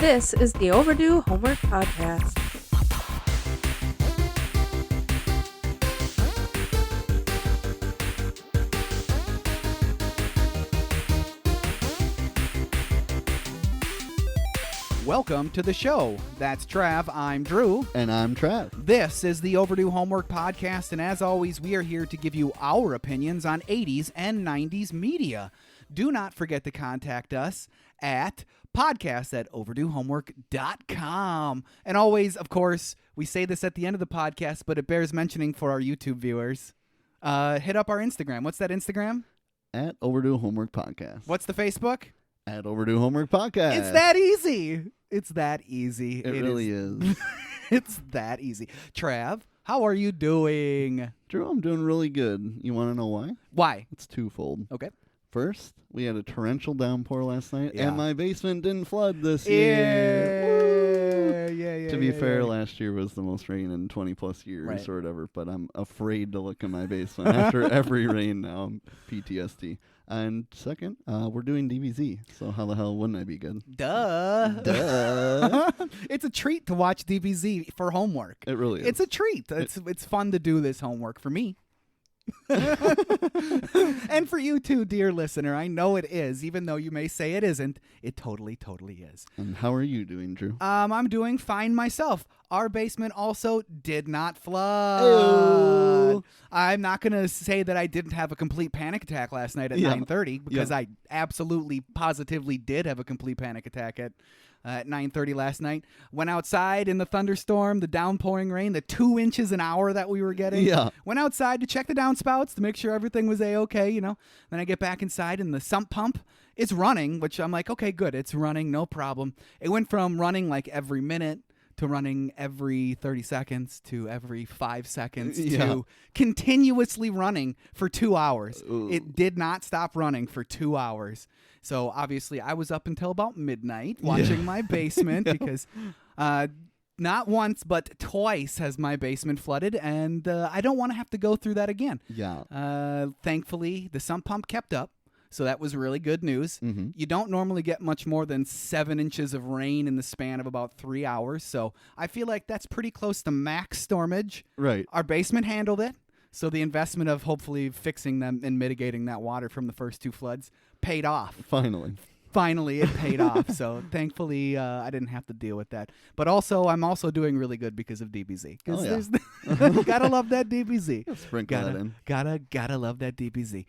This is the Overdue Homework Podcast. Welcome to the show. That's Trav, I'm Drew. And I'm Trav. This is the Overdue Homework Podcast, and as always, we are here to give you our opinions on 80s and 90s media. Do not forget to contact us at podcast@overduehomework.com. And always, of course, we say this at the end of the podcast, but it bears mentioning for our YouTube viewers. Hit up our Instagram. What's that Instagram? At Overdue Homework Podcast. What's the Facebook? At Overdue Homework Podcast. It's that easy. It's that easy. It really is. It's that easy. Trav, how are you doing? Drew, I'm doing really good. You want to know why? Why? It's twofold. Okay. First, we had a torrential downpour last night, Yeah. and my basement didn't flood this year. Yeah. To be fair, last year was the most rain in 20 plus years Right. or whatever, but I'm afraid to look in my basement after every rain now. I'm PTSD. And second, we're doing DBZ, so how the hell wouldn't I be good? Duh. It's a treat to watch DBZ for homework. It really is. It's a treat. It's fun to do this homework for me. And for you too, dear listener. I know it is, even though you may say it isn't. It totally is. And how are you doing, Drew? I'm doing fine myself. Our basement also did not flood. Ew. I'm not going to say that I didn't have a complete panic attack last night at 9:30 because I absolutely, positively did have a complete panic attack at 9:30 last night. Went outside in the thunderstorm, the downpouring rain, the 2 inches an hour that we were getting. Yeah. Went outside to check the downspouts to make sure everything was A-okay, you know. Then I get back inside and the sump pump is running, which I'm like, okay, good. It's running, no problem. It went from running like every minute to running every 30 seconds to every 5 seconds to continuously running for 2 hours. Ooh. It did not stop running for 2 hours. So obviously I was up until about midnight watching my basement because not once but twice has my basement flooded, and I don't want to have to go through that again. Yeah. Thankfully, the sump pump kept up. So that was really good news. Mm-hmm. You don't normally get much more than 7 inches of rain in the span of about 3 hours. So I feel like that's pretty close to max stormage. Right. Our basement handled it. So the investment of hopefully fixing them and mitigating that water from the first 2 floods paid off. Finally, it paid off. So thankfully, I didn't have to deal with that. But also, I'm also doing really good because of DBZ. Oh, yeah. Gotta love that DBZ. Sprinkle that in. Gotta love that DBZ.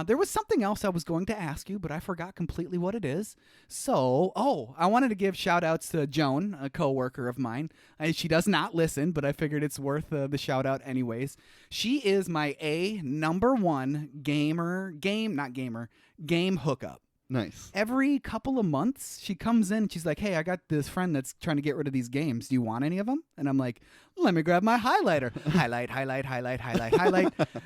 There was something else I was going to ask you, but I forgot completely what it is. So, I wanted to give shout outs to Joan, a coworker of mine. She does not listen, but I figured it's worth the shout out anyways. She is my number one game hookup. Nice. Every couple of months, she comes in and she's like, hey, I got this friend that's trying to get rid of these games. Do you want any of them? And I'm like, let me grab my highlighter. Highlight.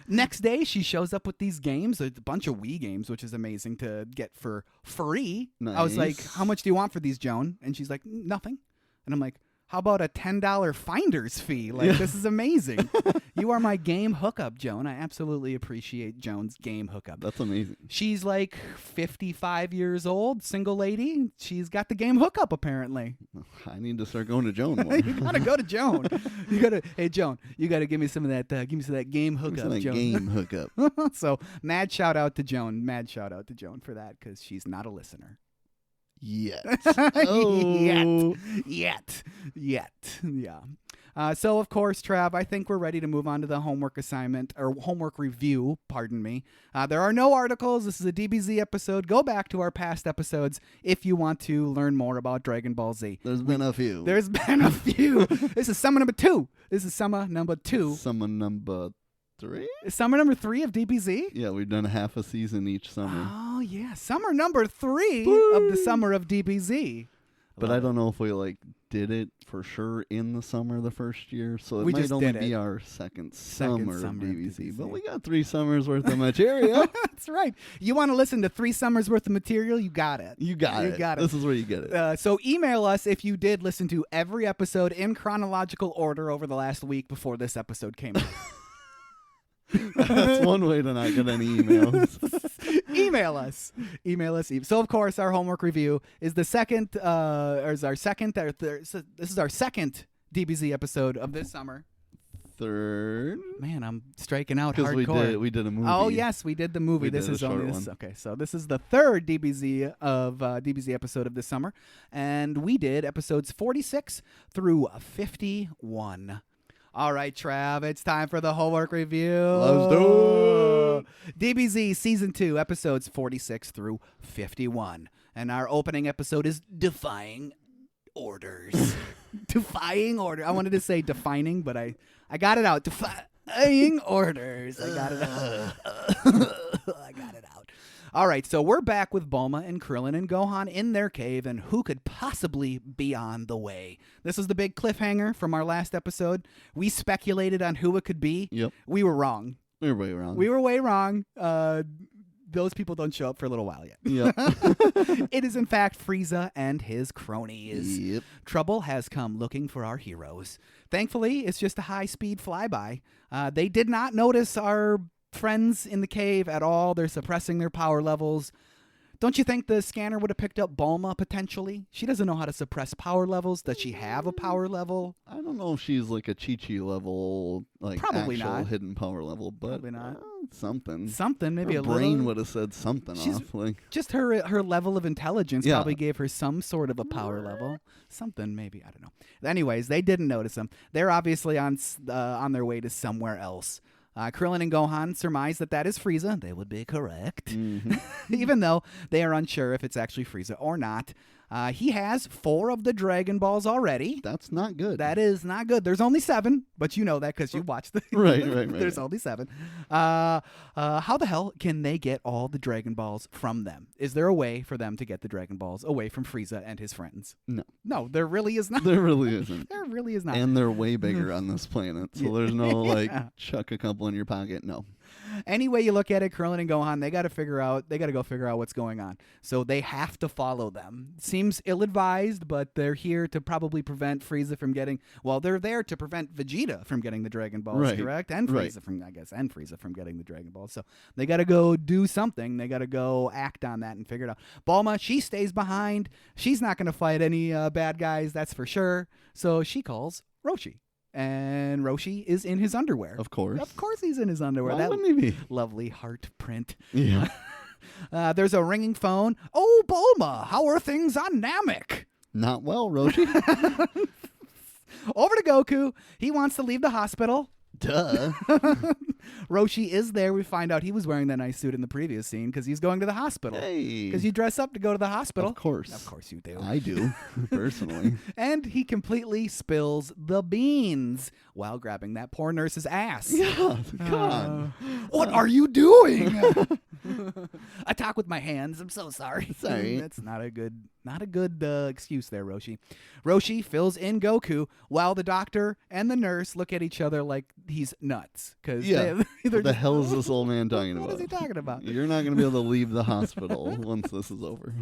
Next day, she shows up with these games, a bunch of Wii games, which is amazing to get for free. Nice. I was like, how much do you want for these, Joan? And she's like, nothing. And I'm like, how about a $10 finder's fee? Like, this is amazing. You are my game hookup, Joan. I absolutely appreciate Joan's game hookup. That's amazing. She's like 55 years old, single lady. She's got the game hookup, apparently. I need to start going to Joan more. You gotta go to Joan. Hey, Joan, you gotta give me some of that. Give me some of that game hookup, Joan. Game hookup. So, mad shout out to Joan. Mad shout out to Joan for that because she's not a listener. Yet. Yet. Yeah. So, of course, Trav, I think we're ready to move on to the homework assignment, or homework review, pardon me. There are no articles. This is a DBZ episode. Go back to our past episodes if you want to learn more about Dragon Ball Z. There's been a few. This is summer number 2. Summer number 3? Is summer number 3 of DBZ? Yeah, we've done half a season each summer. Oh, yeah. Summer number 3 of the summer of DBZ. But I don't know if we did it for sure in the summer the first year, so it We might just only did be it. our second summer of summer of DBZ. DBZ. But we got 3 summers worth of material. That's right. You want to listen to 3 summers worth of material? You got it. You got it. This is where you get it. So email us if you did listen to every episode in chronological order over the last week before this episode came out. That's one way to not get any emails. email us. So, of course, our homework review is the second, this is our second DBZ episode of this summer. Third. Man, I'm striking out Because hardcore. we did a movie. Oh yes, we did the movie. We This did a is only short this. one. Okay, so this is the third DBZ episode of this summer, and we did episodes 46 through 51. All right, Trav, it's time for the homework review. Let's do it. DBZ season 2, episodes 46 through 51, and our opening episode is Defying Orders. Defying order. I wanted to say defining, but I got it out. Defying orders. I got it out. I got it out. All right, so we're back with Bulma and Krillin and Gohan in their cave, and who could possibly be on the way? This is the big cliffhanger from our last episode. We speculated on who it could be. Yep. We were wrong. We were way wrong. We were way wrong. Those people don't show up for a little while yet. Yep. It is, in fact, Frieza and his cronies. Yep. Trouble has come looking for our heroes. Thankfully, it's just a high-speed flyby. They did not notice our friends in the cave at all. They're suppressing their power levels. Don't you think the scanner would have picked up Bulma, potentially? She doesn't know how to suppress power levels. Does she have a power level? I don't know if she's like a Chi-Chi level, like Probably actual not. hidden power level, but Probably not. Something. Something, maybe her a brain little. would have said something She's- off. Like, Just her level of intelligence Yeah. probably gave her some sort of a power level. Something, maybe. I don't know. Anyways, they didn't notice them. They're obviously on their way to somewhere else. Krillin and Gohan surmise that is Frieza. They would be correct. mhm. Even though they are unsure if it's actually Frieza or not. He has 4 of the Dragon Balls already. That's not good. That is not good. There's only 7, but you know that because you watched the Right. There's only 7. How the hell can they get all the Dragon Balls from them? Is there a way for them to get the Dragon Balls away from Frieza and his friends? No. No, there really is not. There really isn't. There really is not. And they're way bigger on this planet, so there's no like Yeah. chuck a couple in your pocket. No. Any way you look at it, Krillin and Gohan, they got to go figure out what's going on. So they have to follow them. Seems ill-advised, but they're here to probably prevent Frieza from getting, they're there to prevent Vegeta from getting the Dragon Balls, Right. correct? And Right. Frieza from getting the Dragon Balls. So they got to go do something. They got to go act on that and figure it out. Bulma, she stays behind. She's not going to fight any bad guys, that's for sure. So she calls Roshi. And Roshi is in his underwear. Of course. Of course he's in his underwear. Why That wouldn't he be? lovely heart print. Yeah. There's a ringing phone. Oh, Bulma, how are things on Namek? Not well, Roshi. Over to Goku. He wants to leave the hospital. Duh. Roshi is there. We find out he was wearing that nice suit in the previous scene because he's going to the hospital. Hey. Because you dress up to go to the hospital. Of course. Of course you do. I do, personally. And he completely spills the beans while grabbing that poor nurse's ass. Yeah, come on. What are you doing? I talk with my hands. I'm so sorry. Sorry. That's not a good excuse there, Roshi. Roshi fills in Goku while the doctor and the nurse look at each other like he's nuts. Because Yeah. What the hell is this old man talking about? What is he talking about? You're not going to be able to leave the hospital once this is over.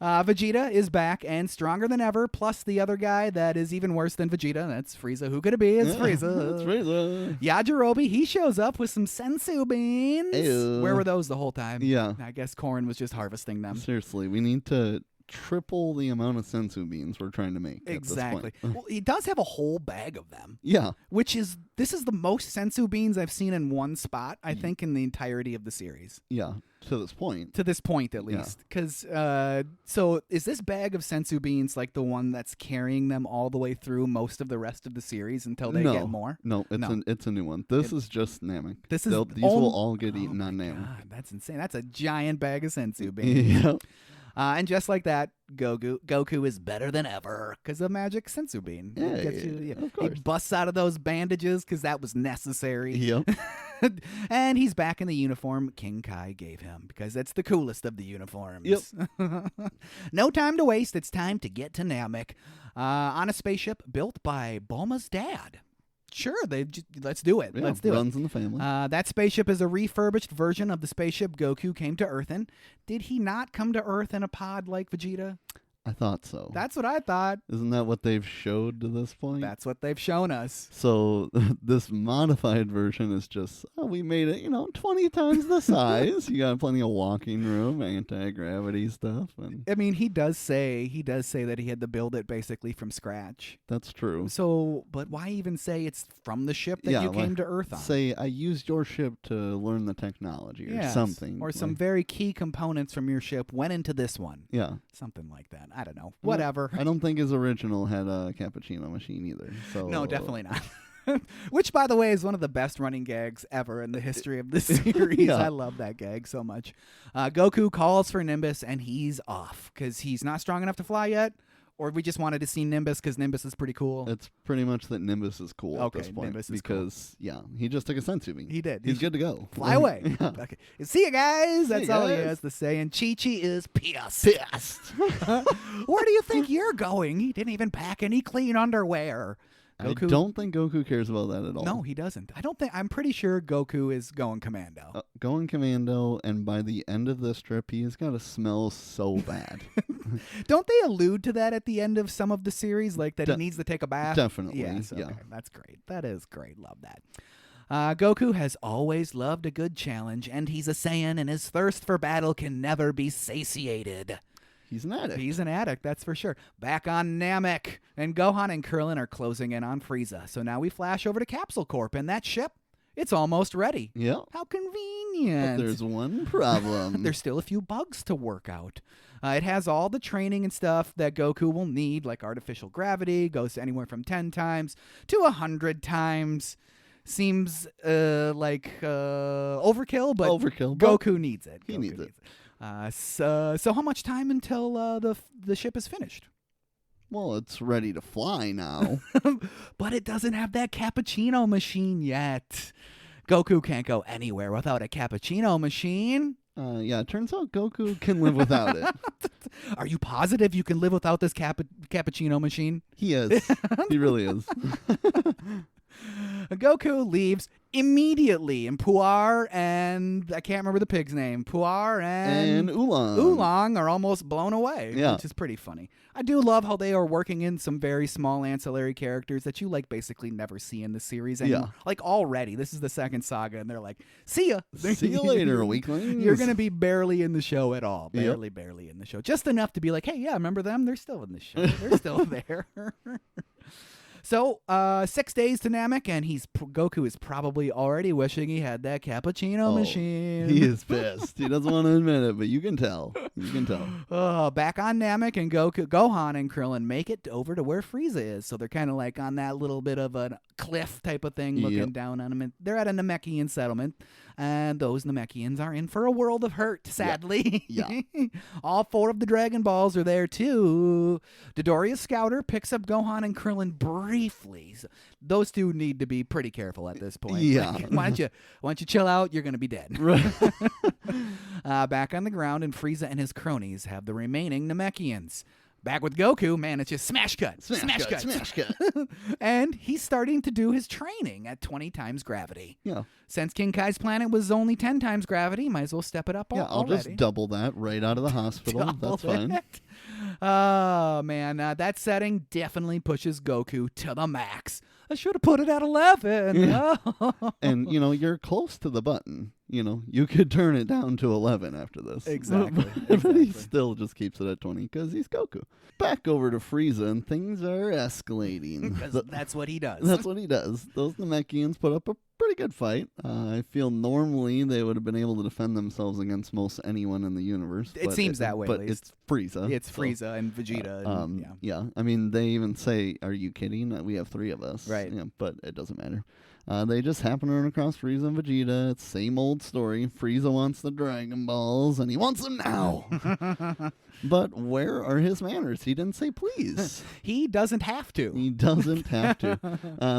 Vegeta is back and stronger than ever, plus the other guy that is even worse than Vegeta. That's Frieza. Who could it be? It's Frieza. It's Frieza. Yajirobe, he shows up with some sensu beans. Ew. Where were those the whole time? Yeah. I guess Korn was just harvesting them. Seriously, we need to triple the amount of sensu beans we're trying to make. Exactly. At this point. Well, he does have a whole bag of them, Yeah. this is the most sensu beans I've seen in one spot, I think, in the entirety of the series. Yeah. To this point. To this point, at least. Because, so is this bag of sensu beans like the one that's carrying them all the way through most of the rest of the series until they get more? No, it's a new one. This is just Namek. These will all get eaten on Namek. God, that's insane. That's a giant bag of sensu beans. Yeah. And just like that, Goku is better than ever because of magic sensu bean. Yeah, It of he course. busts out of those bandages because that was necessary. Yep. And he's back in the uniform King Kai gave him because that's the coolest of the uniforms. Yep. No time to waste. It's time to get to Namek on a spaceship built by Bulma's dad. Sure, let's do it. Yeah, Let's do it. runs in the family. That spaceship is a refurbished version of the spaceship Goku came to Earth in. Did he not come to Earth in a pod like Vegeta? I thought so. That's what I thought. Isn't that what they've showed to this point? That's what they've shown us. So this modified version is just, we made it, 20 times the size. You got plenty of walking room, anti-gravity stuff. And I mean, he does say that he had to build it basically from scratch. that's true. So, but why even say it's from the ship that you came to Earth on? Say, I used your ship to learn the technology or something. Or some very key components from your ship went into this one. Yeah. Something like that. I don't know. Whatever. I don't think his original had a cappuccino machine either. So No, definitely not. Which, by the way, is one of the best running gags ever in the history of this series. Yeah. I love that gag so much. Goku calls for Nimbus, and he's off because he's not strong enough to fly yet. Or we just wanted to see Nimbus because Nimbus is pretty cool. It's pretty much that Nimbus is cool at this point. Nimbus is because, he just took a sensubing. He did. He's good to go. Fly away. Yeah. Okay. See you guys. That's all he guys. has to say. And Chi-Chi is pissed. Where do you think you're going? He didn't even pack any clean underwear. I don't think Goku cares about that at all. No, he doesn't. I'm pretty sure Goku is going commando. Going commando, and by the end of this trip, he's got to smell so bad. Don't they allude to that at the end of some of the series, like that he needs to take a bath? Definitely. Yes, okay. Yeah. That's great. That is great. Love that. Goku has always loved a good challenge, and he's a Saiyan, and his thirst for battle can never be satiated. He's an addict. He's an addict, that's for sure. Back on Namek, and Gohan and Krillin are closing in on Frieza. So now we flash over to Capsule Corp, and that ship, it's almost ready. Yeah. How convenient. But there's one problem. There's still a few bugs to work out. It has all the training and stuff that Goku will need, like artificial gravity, goes anywhere from 10 times to 100 times. Seems like overkill, but Goku needs it. He needs it. So how much time until the ship is finished? Well, it's ready to fly now. But it doesn't have that cappuccino machine yet. Goku can't go anywhere without a cappuccino machine. It turns out Goku can live without it. Are you positive you can live without this cappuccino machine? He is. He really is. Goku leaves immediately, and Puar and I can't remember the pig's name. Puar and Oolong are almost blown away, which is pretty funny. I do love how they are working in some very small ancillary characters that you basically never see in the series anymore. Already, this is the second saga, and they're like, "See ya, see you later, weaklings." You're gonna be barely in the show at all, barely in the show, just enough to be like, "Hey, yeah, remember them? They're still in the show. They're still there." So, 6 days to Namek, and Goku is probably already wishing he had that cappuccino machine. He is pissed. He doesn't want to admit it, but you can tell. Back on Namek, and Gohan and Krillin make it over to where Frieza is. So they're kind of like on that little bit of a cliff type of thing, looking down on him. And they're at a Namekian settlement, and those Namekians are in for a world of hurt, sadly. Yeah. All 4 of the Dragon Balls are there, too. Dodoria's Scouter picks up Gohan and Krillin briefly. So those two need to be pretty careful at this point. Yeah. Why don't you chill out? You're going to be dead. Right. Back on the ground, and Frieza and his cronies have the remaining Namekians. Back with Goku, man, it's just smash cut. And he's starting to do his training at 20 times gravity. Yeah. Since King Kai's planet was only 10 times gravity, might as well step it up already. I'll just double that right out of the hospital. That's fine. Oh, man, that setting definitely pushes Goku to the max. I should have put it at 11. Yeah. And, you're close to the button. You could turn it down to 11 after this. Exactly. But he still just keeps it at 20 because he's Goku. Back over to Frieza, and things are escalating. Because that's what he does. That's what he does. Those Namekians put up a pretty good fight. I feel normally they would have been able to defend themselves against most anyone in the universe. It seems that way, but at least. It's Frieza. It's Frieza and Vegeta. Yeah. I mean, they even say, "Are you kidding? We have 3 of us." Right. Yeah, but it doesn't matter. They just happen to run across Frieza and Vegeta. It's same old story. Frieza wants the Dragon Balls, and he wants them now. But where are his manners? He didn't say please. He doesn't have to. He doesn't have to.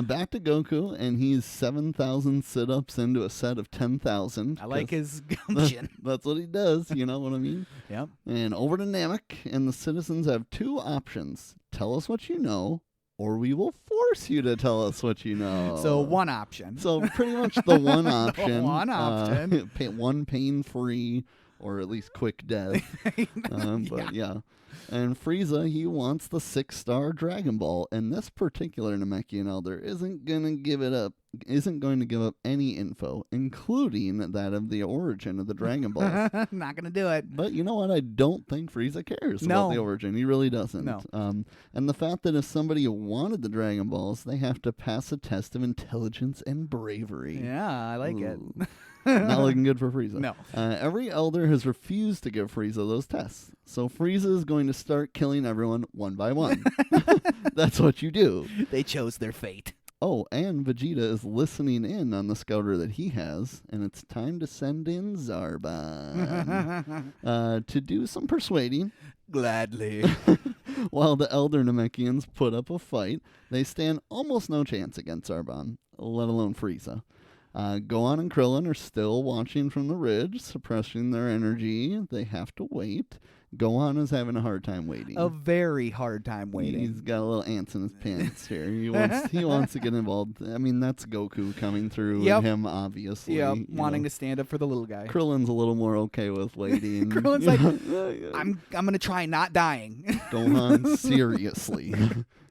Back to Goku, and he's 7,000 sit-ups into a set of 10,000. I like his gumption. That's what he does, you know what I mean? Yep. And over to Namek, and the citizens have 2 options. Tell us what you know, or we will force you to tell us what you know. So one option. So pretty much the one option. One option. One pain-free or at least quick death. But yeah. And Frieza, he wants the 6-star Dragon Ball, and this particular Namekian Elder isn't going to give up any info, including that of the origin of the Dragon Balls. Not going to do it. But you know what? I don't think Frieza cares about the origin. He really doesn't. No. And the fact that if somebody wanted the Dragon Balls, they have to pass a test of intelligence and bravery. Yeah, I like it. Not looking good for Frieza. No. Every elder has refused to give Frieza those tests. So Frieza is going to start killing everyone one by one. That's what you do. They chose their fate. Oh, and Vegeta is listening in on the scouter that he has, and it's time to send in Zarbon to do some persuading. Gladly. While the elder Namekians put up a fight, they stand almost no chance against Zarbon, let alone Frieza. Gohan and Krillin are still watching from the ridge, suppressing their energy. They have to wait. Gohan is having a hard time waiting. A very hard time waiting. He's got a little ants in his pants here. He wants to get involved. I mean, that's Goku coming through and him, obviously. Yeah, wanting to stand up for the little guy. Krillin's a little more okay with waiting. Krillin's like, I'm going to try not dying. Gohan, seriously.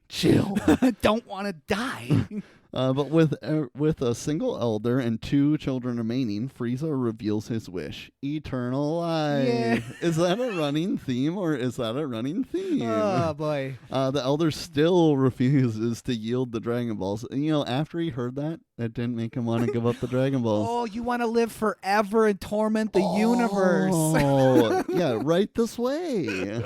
Chill. Don't want to die. But with a single elder and 2 children remaining, Frieza reveals his wish: eternal life. Yeah. Is that a running theme, or is that a running theme? Oh, boy. The elder still refuses to yield the Dragon Balls. And, after he heard that didn't make him want to give up the Dragon Balls. Oh, you want to live forever and torment the universe. Oh, yeah, right this way.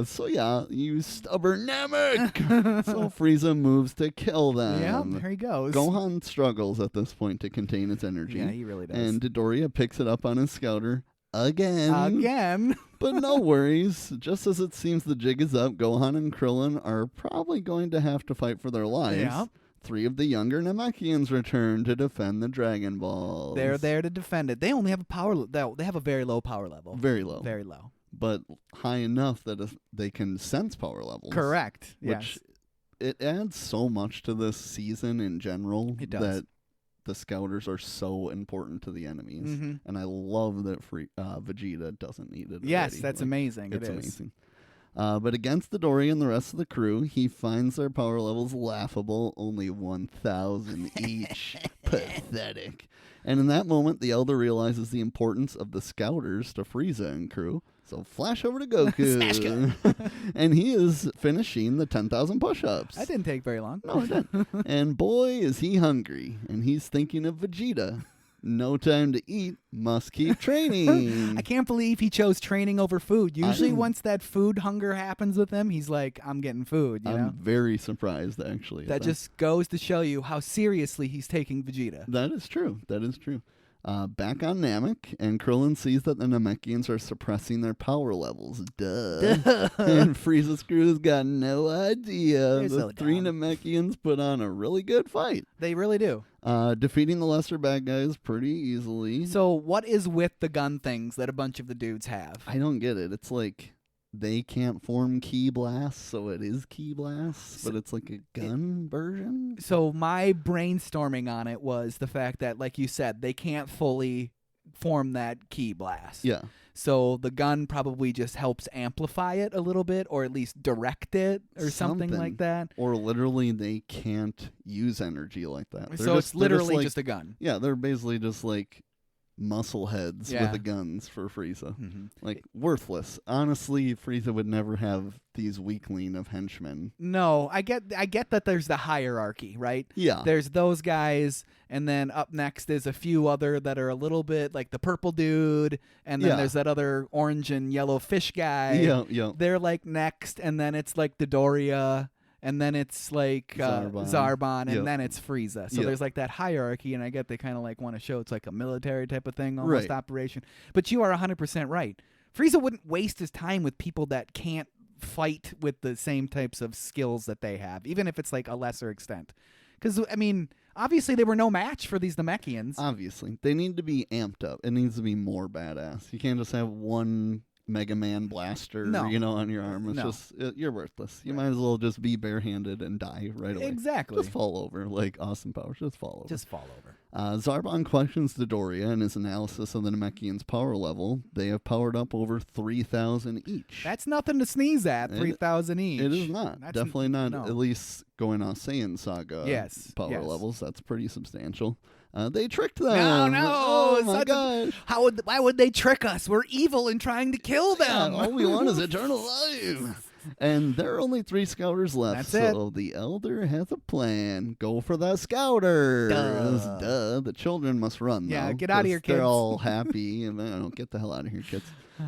So, yeah, you stubborn Namek. So Frieza moves to kill them. Yeah, there he goes. Gohan struggles at this point to contain his energy. Yeah, he really does. And Dodoria picks it up on his scouter again. But no worries. Just as it seems the jig is up, Gohan and Krillin are probably going to have to fight for their lives. Yeah. 3 of the younger Namekians return to defend the Dragon Balls. They're there to defend it. They only have they have a very low power level. Very low. Very low. But high enough that they can sense power levels. Correct. Which it adds so much to this season in general. It does. That the scouters are so important to the enemies. Mm-hmm. And I love that Vegeta doesn't need it. Yes, already. that's amazing. It's amazing. But against Dodoria and the rest of the crew, he finds their power levels laughable, only 1,000 each. Pathetic. And in that moment, the Elder realizes the importance of the Scouters to Frieza and crew. So flash over to Goku. And he is finishing the 10,000 push-ups. That didn't take very long. No, it didn't. And boy, is he hungry. And he's thinking of Vegeta. No time to eat, must keep training. I can't believe he chose training over food. Usually once that food hunger happens with him, he's like, I'm getting food, you know? I'm very surprised, actually. That just goes to show you how seriously he's taking Vegeta. That is true. Back on Namek, and Krillin sees that the Namekians are suppressing their power levels. Duh. And Frieza's crew has got no idea. They're the so 3 dumb. Namekians put on a really good fight. They really do. Defeating the lesser bad guys pretty easily. So what is with the gun things that a bunch of the dudes have? I don't get it. It's like they can't form ki blasts, so it is ki blasts, but it's like a gun version. So my brainstorming on it was the fact that, like you said, they can't fully form that ki blast. Yeah. So the gun probably just helps amplify it a little bit, or at least direct it, or something like that. Or literally they can't use energy like that. So it's literally just a gun. Yeah, they're basically just like muscle heads with the guns for Frieza. Mm-hmm. Like, worthless. Honestly, Frieza would never have these weakling of henchmen. No, I get that there's the hierarchy, right? Yeah. There's those guys, and then up next is a few other that are a little bit like the purple dude, and then there's that other orange and yellow fish guy. Yeah. They're like next, and then it's like Dodoria, and then it's like Zarbon, and then it's Frieza. So there's like that hierarchy, and I get they kind of like want to show it's like a military type of thing, almost operation. But you are 100% right. Frieza wouldn't waste his time with people that can't fight with the same types of skills that they have, even if it's like a lesser extent. Because, I mean, obviously they were no match for these Namekians. Obviously. They need to be amped up. It needs to be more badass. You can't just have one Mega Man blaster, No. on your arm. It's just, you're worthless. You might as well just be barehanded and die right away. Exactly. Just fall over, like Austin Powers. Just fall over. Just fall over. Zarbon questions Dodoria in his analysis of the Namekians' power level. They have powered up over 3,000 each. That's nothing to sneeze at. 3,000 each. It is not. Definitely not. no. At least going off Saiyan Saga power levels. That's pretty substantial. They tricked them. No. Oh my gosh. Why would they trick us? We're evil and trying to kill them. Yeah, all we want is eternal life. And there are only 3 scouters left. That's so the elder has a plan. Go for the scouters. Duh. The children must run, though. Yeah, get out of here, kids. They're all happy. And don't get the hell out of here, kids.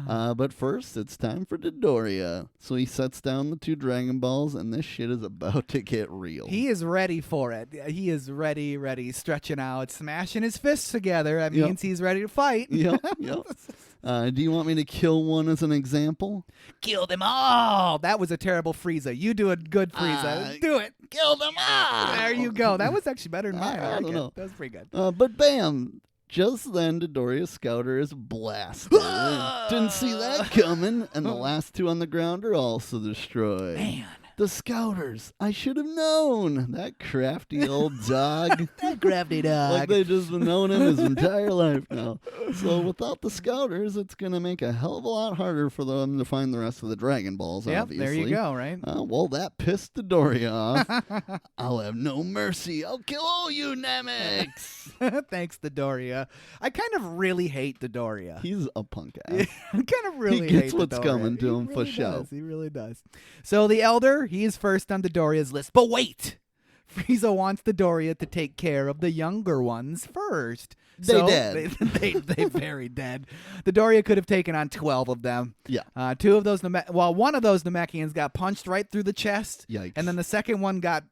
But first, it's time for Dodoria. So he sets down the 2 Dragon Balls, and this shit is about to get real. He is ready for it. He is ready, stretching out, smashing his fists together. That means he's ready to fight. Yep. Do you want me to kill one as an example? Kill them all. That was a terrible Frieza. You do a good Frieza. Do it. Kill them all. There you go. That was actually better than mine. I don't know. That was pretty good. But bam. Just then, Dodoria's scouter is blasted. Didn't see that coming. And the last 2 on the ground are also destroyed. Man. The scouters. I should have known. That crafty old dog. That crafty dog. Like they just been knowing him his entire life now. So without the scouters, it's going to make a hell of a lot harder for them to find the rest of the Dragon Balls, obviously. There you go, right? Well, that pissed Dodoria off. I'll have no mercy. I'll kill all you Namex. Thanks, Dodoria. I kind of really hate Dodoria. He's a punk ass. I kind of really hate He gets what's Dodoria. coming to him He for really show. does. He really does. So the Elder, he is first on Dodoria's list. But wait! Frieza wants Dodoria to take care of the younger ones first. They dead. They very dead. Dodoria could have taken on 12 of them. Yeah. 2 of those, one of those Namekians got punched right through the chest. Yikes. And then the second one got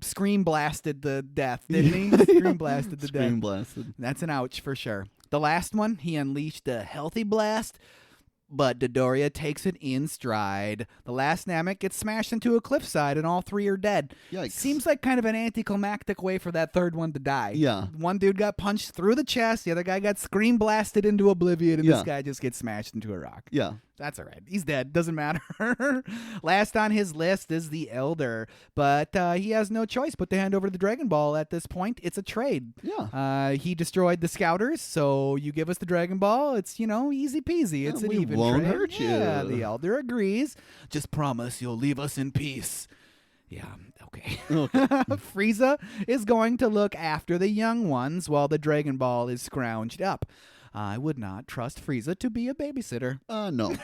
scream blasted to death, didn't he? Scream blasted to death. Scream blasted. That's an ouch for sure. The last one, he unleashed a healthy blast, but Dodoria takes it in stride. The last Namek gets smashed into a cliffside, and all 3 are dead. Yikes. Seems like kind of an anticlimactic way for that third one to die. Yeah. One dude got punched through the chest, the other guy got scream blasted into oblivion, and this guy just gets smashed into a rock. Yeah. That's all right. He's dead. Doesn't matter. Last on his list is the Elder, but he has no choice but to hand over the Dragon Ball at this point. It's a trade. Yeah. He destroyed the Scouters, so you give us the Dragon Ball. It's, easy peasy. It's an we even won't trade. hurt you. Yeah, the Elder agrees. Just promise you'll leave us in peace. Yeah, okay. Frieza is going to look after the young ones while the Dragon Ball is scrounged up. I would not trust Frieza to be a babysitter. No.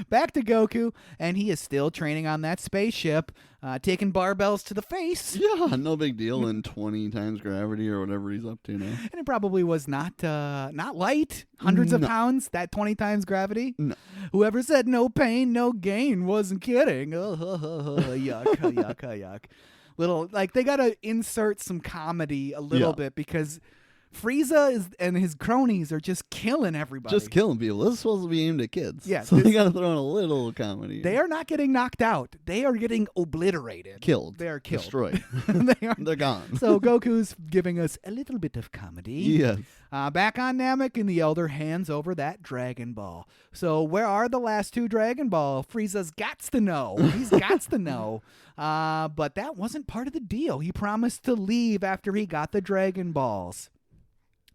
Back to Goku, and he is still training on that spaceship, taking barbells to the face. Yeah, no big deal in 20 times gravity or whatever he's up to now. And it probably was not light, hundreds of pounds, that 20 times gravity. No. Whoever said no pain, no gain wasn't kidding. Yuck, yuck. Little, they got to insert some comedy a little bit because Frieza and his cronies are just killing everybody. Just killing people. This is supposed to be aimed at kids. Yeah, So they got to throw in a little comedy. They are not getting knocked out. They are getting obliterated. Killed. They are killed. Destroyed. They're gone. So Goku's giving us a little bit of comedy. Yes. Back on Namek, and the Elder hands over that Dragon Ball. So where are the last 2 Dragon Ball? Frieza's gots to know. He's gots to know. But that wasn't part of the deal. He promised to leave after he got the Dragon Balls.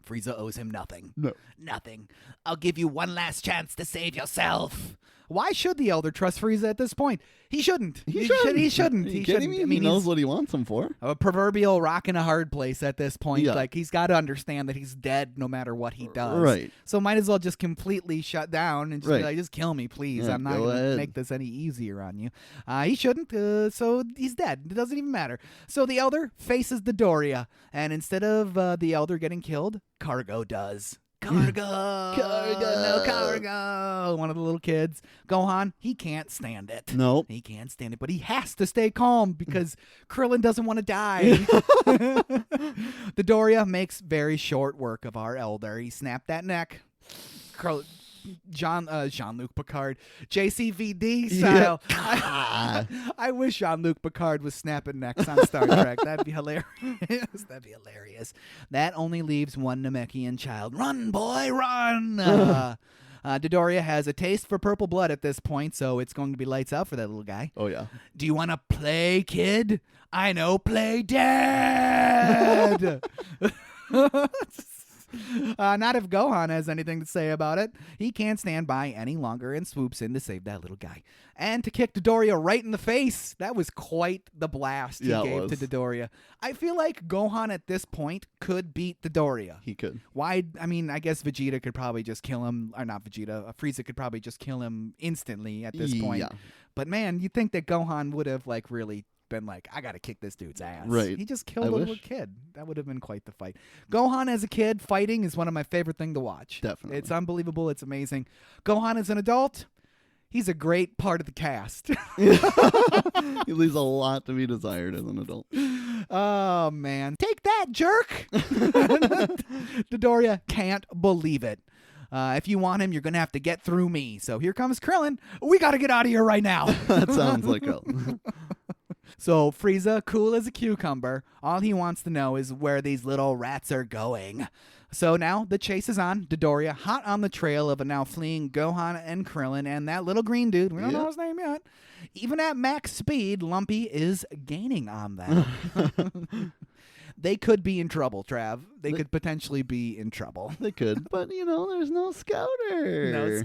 Frieza owes him nothing. No. Nothing. I'll give you one last chance to save yourself. Why should the Elder trust Frieza at this point? He shouldn't. He shouldn't. Are you kidding me? I mean, he knows what he wants him for. A proverbial rock in a hard place at this point. Yeah. He's got to understand that he's dead no matter what he does. Right. So might as well just completely shut down and just be like, just kill me, please. Yeah, I'm not going to make this any easier on you. He shouldn't. So he's dead. It doesn't even matter. So the Elder faces the Doria, and instead of the Elder getting killed, Cargo does. Cargo. No Cargo. One of the little kids. Gohan, he can't stand it. Nope. He can't stand it, but he has to stay calm because Krillin doesn't want to die. The Doria makes very short work of our Elder. He snapped that neck. Jean-Luc Picard, JCVD style. Yeah. I wish Jean-Luc Picard was snapping necks on Star Trek. That'd be hilarious. That only leaves one Namekian child. Run, boy, run! Dodoria has a taste for purple blood at this point, so it's going to be lights out for that little guy. Oh, yeah. Do you want to play, kid? I know, play dead. Not if Gohan has anything to say about it. He can't stand by any longer and swoops in to save that little guy. And to kick Dodoria right in the face. That was quite the blast he gave to Dodoria. I feel like Gohan at this point could beat Dodoria. He could. Why? I mean, I guess Vegeta could probably just kill him. Or not Vegeta. Frieza could probably just kill him instantly at this point. Yeah. But man, you'd think that Gohan would have like really been like, I gotta kick this dude's ass. Right. He just killed a little kid. That would have been quite the fight. Gohan as a kid fighting is one of my favorite things to watch. Definitely. It's unbelievable. It's amazing. Gohan as an adult, he's a great part of the cast. He leaves a lot to be desired as an adult. Oh, man. Take that, jerk. Dodoria can't believe it. If you want him, you're going to have to get through me. So here comes Krillin. We got to get out of here right now. That sounds like a... So Frieza, cool as a cucumber, all he wants to know is where these little rats are going. So now the chase is on. Dodoria hot on the trail of a now fleeing Gohan and Krillin and that little green dude. We don't know his name yet. Even at max speed, Lumpy is gaining on them. They could be in trouble, Trav. They could potentially be in trouble. They could, but, there's no scouter. No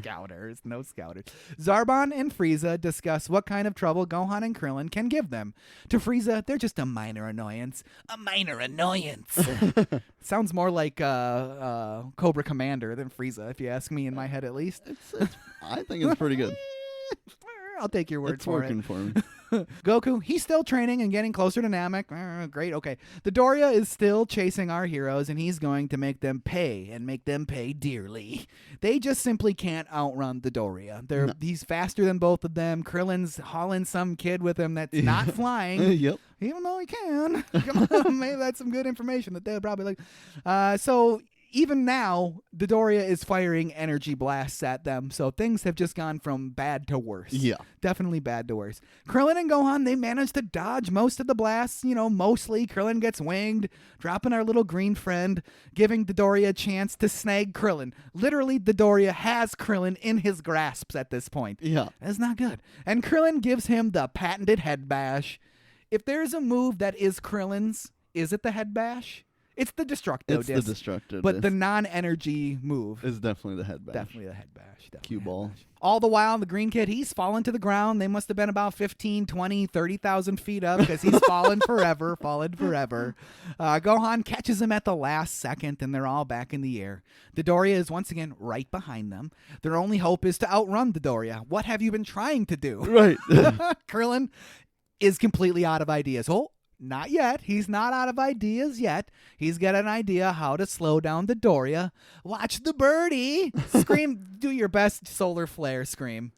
scouters. Zarbon and Frieza discuss what kind of trouble Gohan and Krillin can give them. To Frieza, they're just a minor annoyance. A minor annoyance. Sounds more like Cobra Commander than Frieza, if you ask me, in my head at least. I think it's pretty good. I'll take your word for it. It's working for me. Goku, he's still training and getting closer to Namek. Great, okay. Dodoria is still chasing our heroes, and he's going to make them pay, and make them pay dearly. They just simply can't outrun Dodoria. He's faster than both of them. Krillin's hauling some kid with him that's not flying. Yep. Even though he can. Come on, maybe that's some good information that they'll probably like. So even now, Dodoria is firing energy blasts at them, so things have just gone from bad to worse. Yeah. Definitely bad to worse. Krillin and Gohan, they managed to dodge most of the blasts, mostly. Krillin gets winged, dropping our little green friend, giving Dodoria a chance to snag Krillin. Literally, Dodoria has Krillin in his grasps at this point. Yeah. That's not good. And Krillin gives him the patented head bash. If there's a move that is Krillin's, is it the head bash? It's the Destructo It's disc. the Destructo But disc. the non-energy move. Is definitely the head bash. Definitely the head bash. Cue ball. All the while, the green kid, he's fallen to the ground. They must have been about 15, 20, 30,000 feet up because he's fallen forever. Gohan catches him at the last second, and they're all back in the air. Dodoria is once again right behind them. Their only hope is to outrun Dodoria. What have you been trying to do? Right. Krillin is completely out of ideas. Oh, not yet. He's not out of ideas yet. He's got an idea how to slow down Dodoria. Watch the birdie. Scream. Do your best solar flare scream.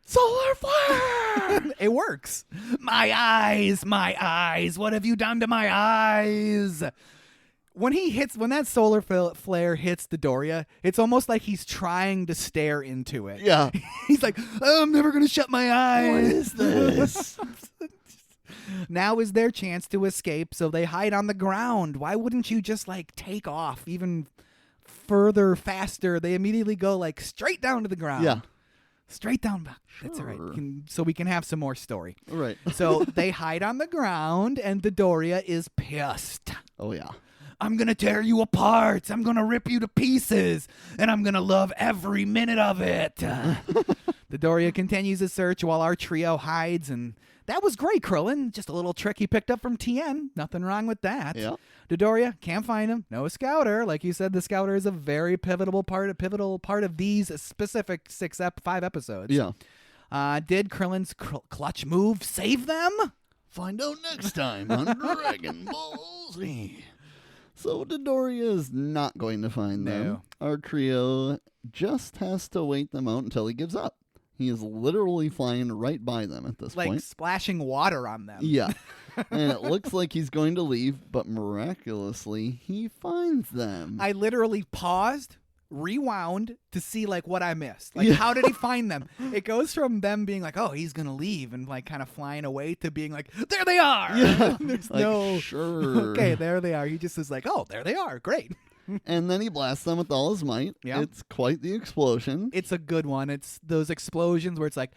Solar flare! It works. My eyes. What have you done to my eyes? When that solar flare hits Dodoria, it's almost like he's trying to stare into it. Yeah. He's like, I'm never going to shut my eyes. What is this? Now is their chance to escape, so they hide on the ground. Why wouldn't you just, take off even further, faster? They immediately go, straight down to the ground. Yeah. Straight down. That's all right. So we can have some more story. Right. So they hide on the ground, and Dodoria is pissed. Oh, yeah. I'm going to tear you apart. I'm going to rip you to pieces, and I'm going to love every minute of it. Dodoria continues his search while our trio hides, and that was great, Krillin. Just a little trick he picked up from Tien. Nothing wrong with that. Yeah. Dodoria, can't find him. No scouter. Like you said, the scouter is a very pivotal part of these specific 5 episodes. Yeah. Did Krillin's clutch move save them? Find out next time on Dragon Ball Z. So Dodoria is not going to find them. No. Our trio just has to wait them out until he gives up. He is literally flying right by them at this point. Splashing water on them. Yeah. And it looks like he's going to leave, but miraculously, he finds them. I literally paused, rewound to see what I missed. How did he find them? It goes from them being like, oh, he's going to leave and kind of flying away to being like, there they are. Yeah. There's Sure. Okay, there they are. He just is like, oh, there they are. Great. and then he blasts them with all his might. Yeah. It's quite the explosion. It's a good one. It's those explosions where it's like,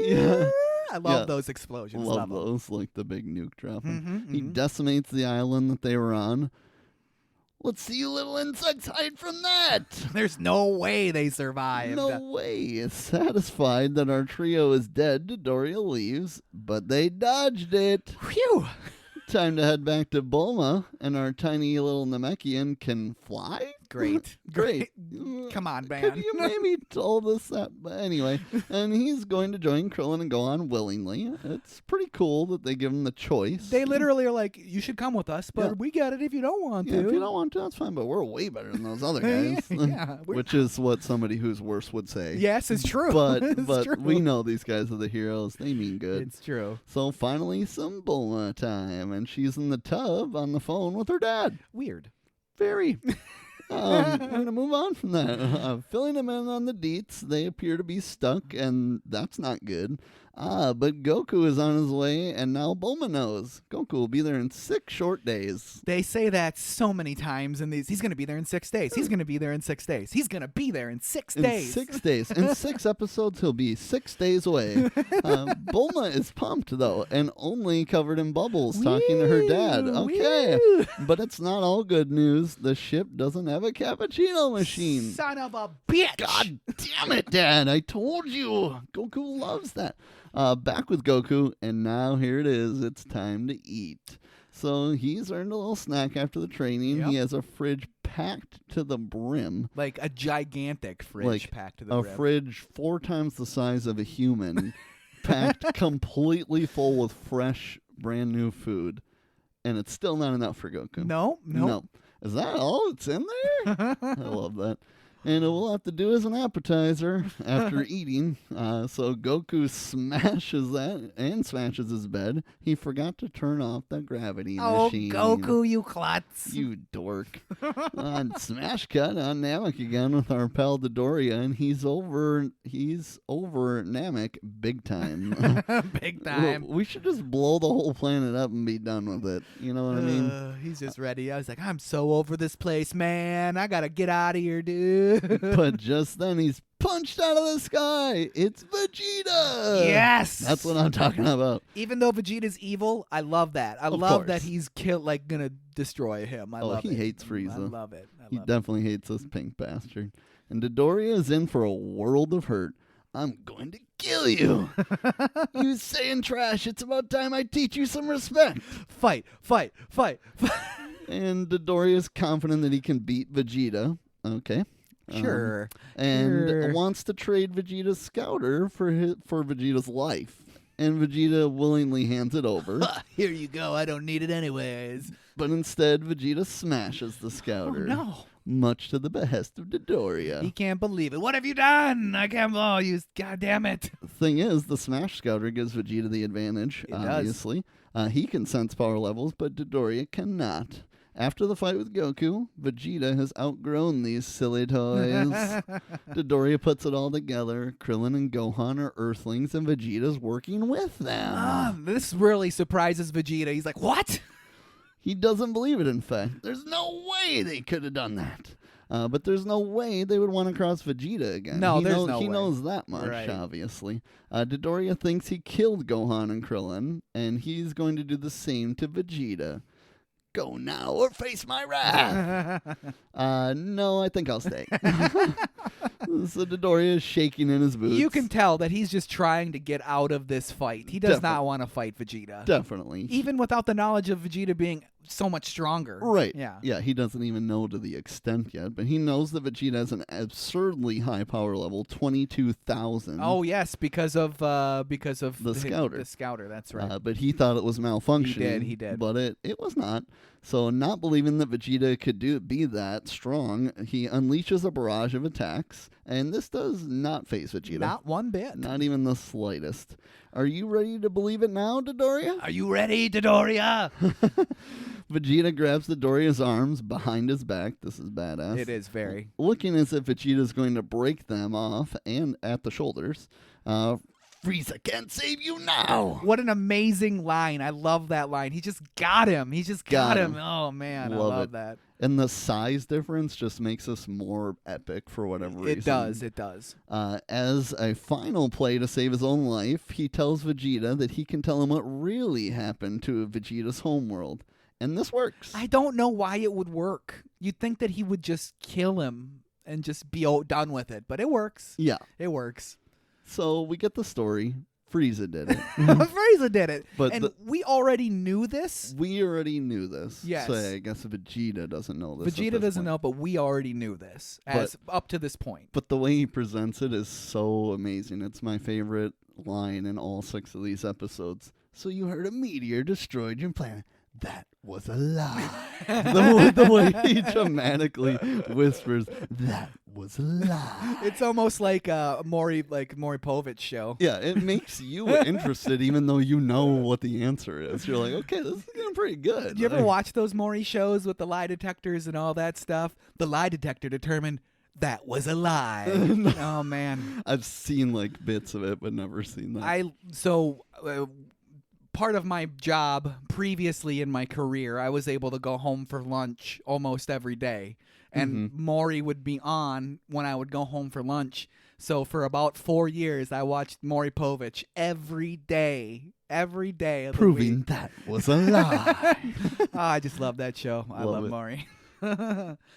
Yeah. I love those explosions. Love them. those, like the big nuke dropping. He mhm. decimates the island that they were on. Let's see you little insects hide from that. There's no way they survived. No way. Satisfied that our trio is dead, Dodoria leaves, but they dodged it. Phew. Time to head back to Bulma, and our tiny little Namekian can fly? Great. Great. Come on, man. Could you maybe told us that? But anyway, and he's going to join Krillin and Gohan willingly. It's pretty cool that they give him the choice. They literally are like, you should come with us, but Yeah. we get it if you don't want Yeah, to. if you don't want to, that's fine, but we're way better than those other guys. Yeah, Which is what somebody who's worse would say. Yes, it's true. But It's true. we know these guys are the heroes. They mean good. It's true. So finally some Bulma time, and she's in the tub on the phone with her dad. Weird. Very. We're going to move on from that. Filling them in on the deets, they appear to be stuck, and that's not good. But Goku is on his way, and now Bulma knows. Goku will be there in 6 short days. They say that so many times in these. He's going to be there in 6 days. He's going to be there in 6 days. He's going to be there in 6 days. In 6 days. In 6 episodes, he'll be 6 days away. Bulma is pumped, though, and only covered in bubbles, talking to her dad. Okay. Woo. But it's not all good news. The ship doesn't have a cappuccino machine. Son of a bitch. God damn it, Dad. I told you. Goku loves that. Back with Goku, and now here it is. It's time to eat. So he's earned a little snack after the training. Yep. He has a fridge packed to the brim. Like a gigantic fridge Like packed to the a brim. fridge 4 times the size of a human, packed completely completely full with fresh, brand new food. And it's still not enough for Goku. No. Is that all that's in there? I love that. And it will have to do as an appetizer after eating. So Goku smashes that and smashes his bed. He forgot to turn off the gravity machine. Goku, you klutz. You dork. Smash cut on Namek again with our pal Dodoria, and he's over Namek big time. Big time. We should just blow the whole planet up and be done with it. You know what I mean? He's just ready. I was like, I'm so over this place, man. I got to get out of here, dude. But just then he's punched out of the sky. It's Vegeta. Yes. That's what I'm talking about. Even though Vegeta's evil, I love that. I Of love that course. he's gonna destroy him. I love it. He hates Frieza. I love it. He definitely hates this pink bastard. And Dodoria is in for a world of hurt. I'm going to kill you. You saying trash. It's about time I teach you some respect. Fight. And Dodoria is confident that he can beat Vegeta. Okay. Sure. And Sure. wants to trade Vegeta's scouter for Vegeta's life. And Vegeta willingly hands it over. Here you go. I don't need it anyways. But instead, Vegeta smashes the scouter. Oh, no. Much to the behest of Dodoria. He can't believe it. What have you done? I can't. Oh, you. God damn it. Thing is, the Smash Scouter gives Vegeta the advantage, It does. obviously. He can sense power levels, but Dodoria cannot. After the fight with Goku, Vegeta has outgrown these silly toys. Dodoria puts it all together. Krillin and Gohan are Earthlings, and Vegeta's working with them. This really surprises Vegeta. He's like, what? He doesn't believe it, in fact. There's no way they could have done that. But there's no way they would want to cross Vegeta again. No, he there's knows, no He way. knows that much, Right. obviously. Dodoria thinks he killed Gohan and Krillin, and he's going to do the same to Vegeta. Go now or face my wrath. No, I think I'll stay. So Dodoria is shaking in his boots. You can tell that he's just trying to get out of this fight. He does not want to fight Vegeta. Definitely. Even without the knowledge of Vegeta being so much stronger. Right. Yeah. Yeah, he doesn't even know to the extent yet, but he knows that Vegeta has an absurdly high power level, 22,000. Oh yes, because of The scouter. The scouter, that's right. But he thought it was malfunctioning. He did. But it was not. So not believing that Vegeta could be that strong, he unleashes a barrage of attacks, and this does not phase Vegeta. Not one bit. Not even the slightest. Are you ready to believe it now, Dodoria? Are you ready, Dodoria? Vegeta grabs Dodoria's arms behind his back. This is badass. It is very. Looking as if Vegeta's going to break them off and at the shoulders. Frieza can't save you now. What an amazing line. I love that line. He just got him. He just got him. Oh, man. I love that. And the size difference just makes this more epic for whatever reason. It does. As a final play to save his own life, he tells Vegeta that he can tell him what really happened to Vegeta's homeworld. And this works. I don't know why it would work. You'd think that he would just kill him and just be done with it. But it works. Yeah. It works. So we get the story. Frieza did it. Frieza did it. But we already knew this. We already knew this. Yes. So I guess Vegeta doesn't know this. Vegeta doesn't know, but we already knew this up to this point. But the way he presents it is so amazing. It's my favorite line in all 6 of these episodes. So you heard a meteor destroyed your planet. That was a lie. the way he dramatically whispers, that was a lie. It's almost like Maury Povich show. Yeah, it makes you interested even though you know what the answer is. You're like, okay, this is getting pretty good. Did you ever watch those Maury shows with the lie detectors and all that stuff? The lie detector determined that was a lie. Oh, man. I've seen like bits of it, but never seen that. Part of my job previously in my career, I was able to go home for lunch almost every day. And Maury would be on when I would go home for lunch. So for about 4 years, I watched Maury Povich every day of the Proving week. that was a lie. I just love that show. I love Maury.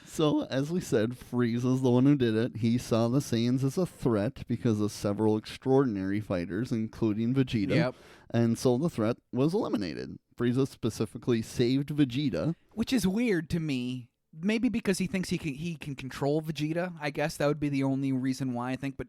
So, as we said, Frieza's the one who did it. He saw the Saiyans as a threat because of several extraordinary fighters, including Vegeta. Yep. And so the threat was eliminated. Frieza specifically saved Vegeta. Which is weird to me. Maybe because he thinks he can control Vegeta. I guess that would be the only reason why I think. But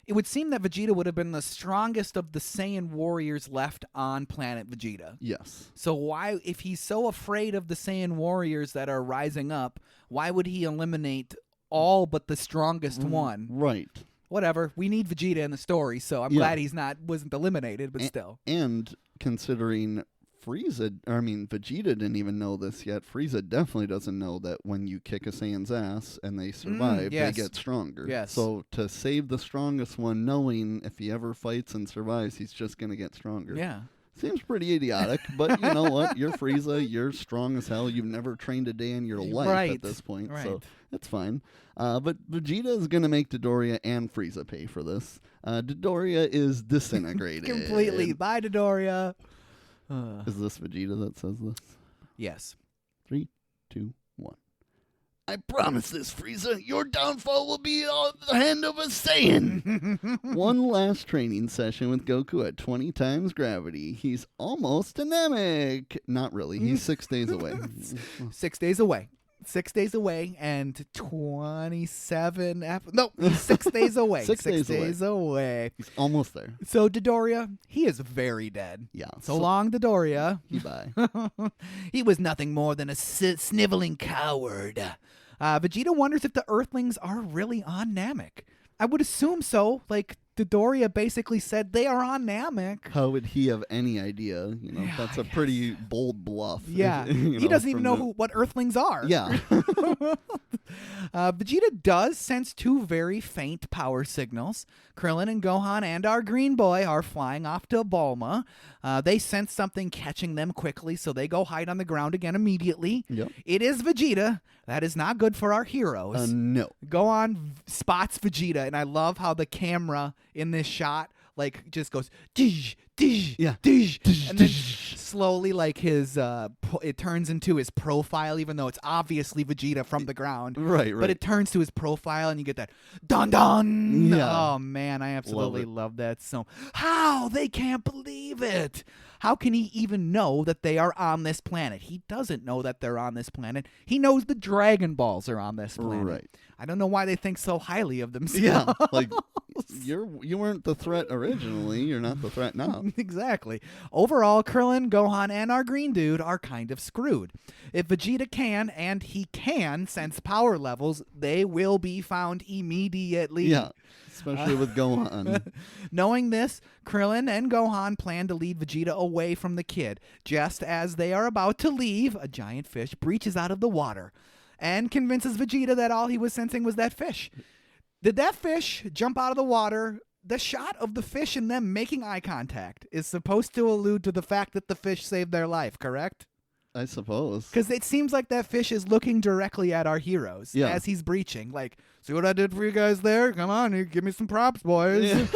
it would seem that Vegeta would have been the strongest of the Saiyan warriors left on planet Vegeta. Yes. So why, if he's so afraid of the Saiyan warriors that are rising up, why would he eliminate all but the strongest one? Right. Whatever. We need Vegeta in the story, so I'm glad wasn't eliminated, but still. And considering Vegeta didn't even know this yet. Frieza definitely doesn't know that when you kick a Saiyan's ass and they survive, they get stronger. Yes. So to save the strongest one, knowing if he ever fights and survives, he's just going to get stronger. Yeah. Seems pretty idiotic, but you know what? You're Frieza. You're strong as hell. You've never trained a day in your life at this point, so it's fine. But Vegeta is going to make Dodoria and Frieza pay for this. Dodoria is disintegrated. Completely. Bye, Dodoria. Is this Vegeta that says this? Yes. 3, 2, 1. I promise this, Frieza. Your downfall will be on the hand of a Saiyan. One last training session with Goku at 20 times gravity. He's almost a Namek. Not really. He's 6 days away. 6 days away. 6 days away and 27 no, 6 days away. 6 days, days away. He's almost there. So Dodoria, he is very dead. Yeah. So long, Dodoria. Bye. He was nothing more than a sniveling coward. Vegeta wonders if the Earthlings are really on Namek. I would assume so. Like, Dodoria basically said they are on Namek. How would he have any idea? That's a pretty bold bluff. Yeah. He doesn't even know what Earthlings are. Yeah. Vegeta does sense 2 very faint power signals. Krillin and Gohan and our green boy are flying off to Bulma. They sense something catching them quickly, so they go hide on the ground again immediately. Yep. It is Vegeta. That is not good for our heroes. No. Gohan spots Vegeta, and I love how the camera in this shot just goes dish, dish, dish, and then slowly his it turns into his profile, even though it's obviously Vegeta from the ground. Right. But it turns to his profile, and you get that dun dun. Yeah. Oh man, I absolutely love that. So how they can't believe it. How can he even know that they are on this planet? He doesn't know that they're on this planet. He knows the Dragon Balls are on this planet. Right. I don't know why they think so highly of themselves. Yeah, you weren't the threat originally. You're not the threat now. Exactly. Overall, Krillin, Gohan, and our green dude are kind of screwed. If Vegeta can, and he can, sense power levels, they will be found immediately. Yeah, especially with Gohan. Knowing this, Krillin and Gohan plan to lead Vegeta away from the kid. Just as they are about to leave, a giant fish breaches out of the water and convinces Vegeta that all he was sensing was that fish. Did that fish jump out of the water the shot of the fish and them making eye contact is supposed to allude to the fact that the fish saved their life, correct? I suppose. Because it seems like that fish is looking directly at our heroes as he's breaching. Like, see what I did for you guys there? Come on, give me some props, boys. Yeah.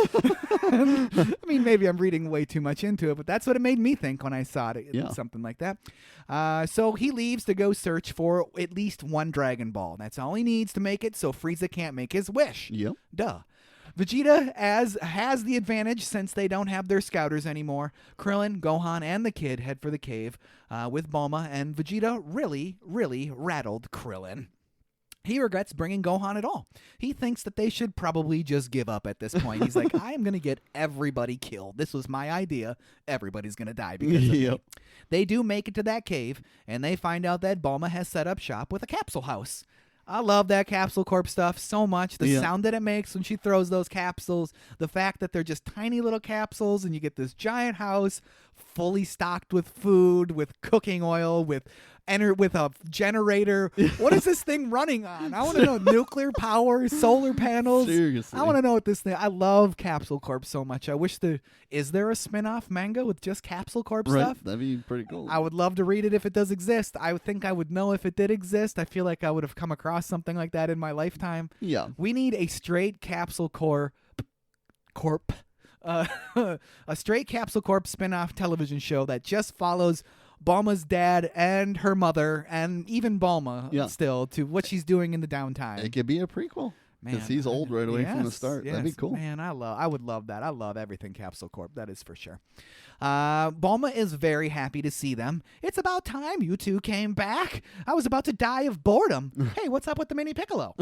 I mean, maybe I'm reading way too much into it, but that's what it made me think when I saw it. Yeah. Something like that. So he leaves to go search for at least one Dragon Ball. That's all he needs to make it so Frieza can't make his wish. Yep. Duh. Vegeta has the advantage since they don't have their scouters anymore. Krillin, Gohan, and the kid head for the cave with Bulma, and Vegeta really, really rattled Krillin. He regrets bringing Gohan at all. He thinks that they should probably just give up at this point. He's like, I am going to get everybody killed. This was my idea. Everybody's going to die because of me. They do make it to that cave, and they find out that Bulma has set up shop with a capsule house. I love that Capsule Corp stuff so much. The sound that it makes when she throws those capsules, the fact that they're just tiny little capsules and you get this giant house fully stocked with food, with cooking oil, with a generator. What is this thing running on? I want to know. Nuclear power, solar panels. Seriously. I want to know what this thing. I love Capsule Corp so much. I wish is there a spin-off manga with just Capsule Corp stuff? That'd be pretty cool. I would love to read it if it does exist. I think I would know if it did exist. I feel like I would have come across something like that in my lifetime. Yeah. We need a straight Capsule Corp. A straight Capsule Corp spin-off television show that just follows Bulma's dad and her mother and even Bulma still to what she's doing in the downtime. It could be a prequel. Because he's old right away from the start. That'd be cool. Man, I would love that. I love everything Capsule Corp. That is for sure. Bulma is very happy to see them. It's about time you two came back. I was about to die of boredom. Hey, what's up with the mini Piccolo?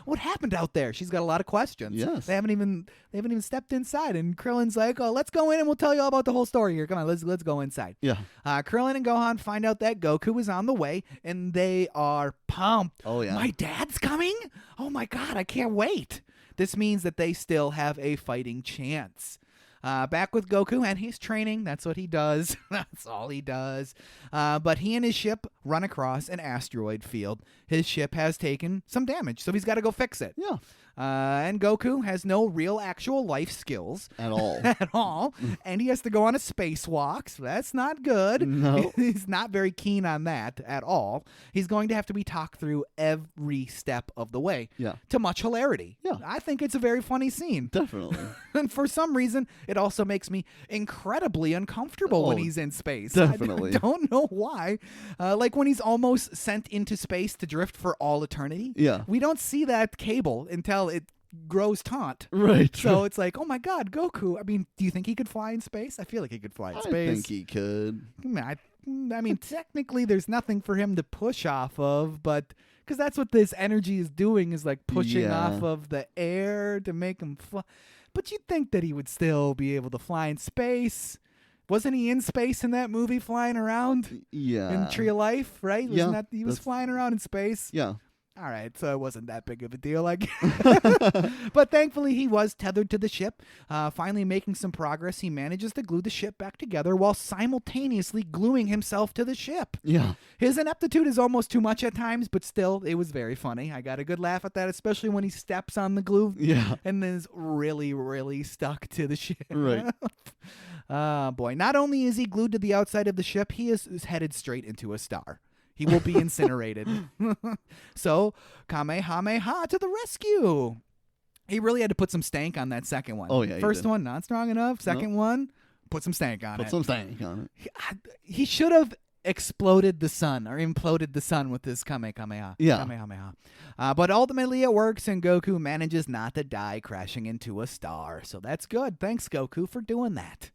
What happened out there? She's got a lot of questions. Yes. They haven't even stepped inside. And Krillin's like, oh, let's go in and we'll tell you all about the whole story here. Come on, let's go inside. Yeah. Krillin and Gohan find out that Goku is on the way, and they are pumped. Oh, yeah. My dad's coming? Oh, my God, I can't wait. This means that they still have a fighting chance. Back with Goku, and he's training. That's what he does. That's all he does. But he and his ship run across an asteroid field. His ship has taken some damage, so he's got to go fix it. Yeah. And Goku has no real actual life skills. At all. At all. And he has to go on a spacewalk, so that's not good. No. He's not very keen on that at all. He's going to have to be talked through every step of the way. Yeah. To much hilarity. Yeah. I think it's a very funny scene. Definitely. And for some reason, it also makes me incredibly uncomfortable when he's in space. Definitely. I don't know why. Like when he's almost sent into space to drift for all eternity. Yeah. We don't see that cable until it grows taut. Right. So it's like, oh my God, Goku. I mean, do you think he could fly in space? I feel like he could fly in space. I think he could. I mean, technically, there's nothing for him to push off of, but because that's what this energy is doing, is like pushing off of the air to make him fly. But you'd think that he would still be able to fly in space. Wasn't he in space in that movie, flying around? Yeah. In Tree of Life, right? Yeah. Wasn't that he was flying around in space? Yeah. All right, so it wasn't that big of a deal, I guess. But thankfully, he was tethered to the ship. Finally making some progress, he manages to glue the ship back together while simultaneously gluing himself to the ship. Yeah. His ineptitude is almost too much at times, but still, it was very funny. I got a good laugh at that, especially when he steps on the glue and then is really, really stuck to the ship. Right. Boy, not only is he glued to the outside of the ship, he is headed straight into a star. He will be incinerated. So, Kamehameha to the rescue. He really had to put some stank on that second one. Oh, yeah. First one, not strong enough. Second one, put some stank on it. Put some stank on it. He should have exploded the sun or imploded the sun with this Kamehameha. Yeah. Kamehameha. But ultimately it works, and Goku manages not to die crashing into a star. So that's good. Thanks, Goku, for doing that.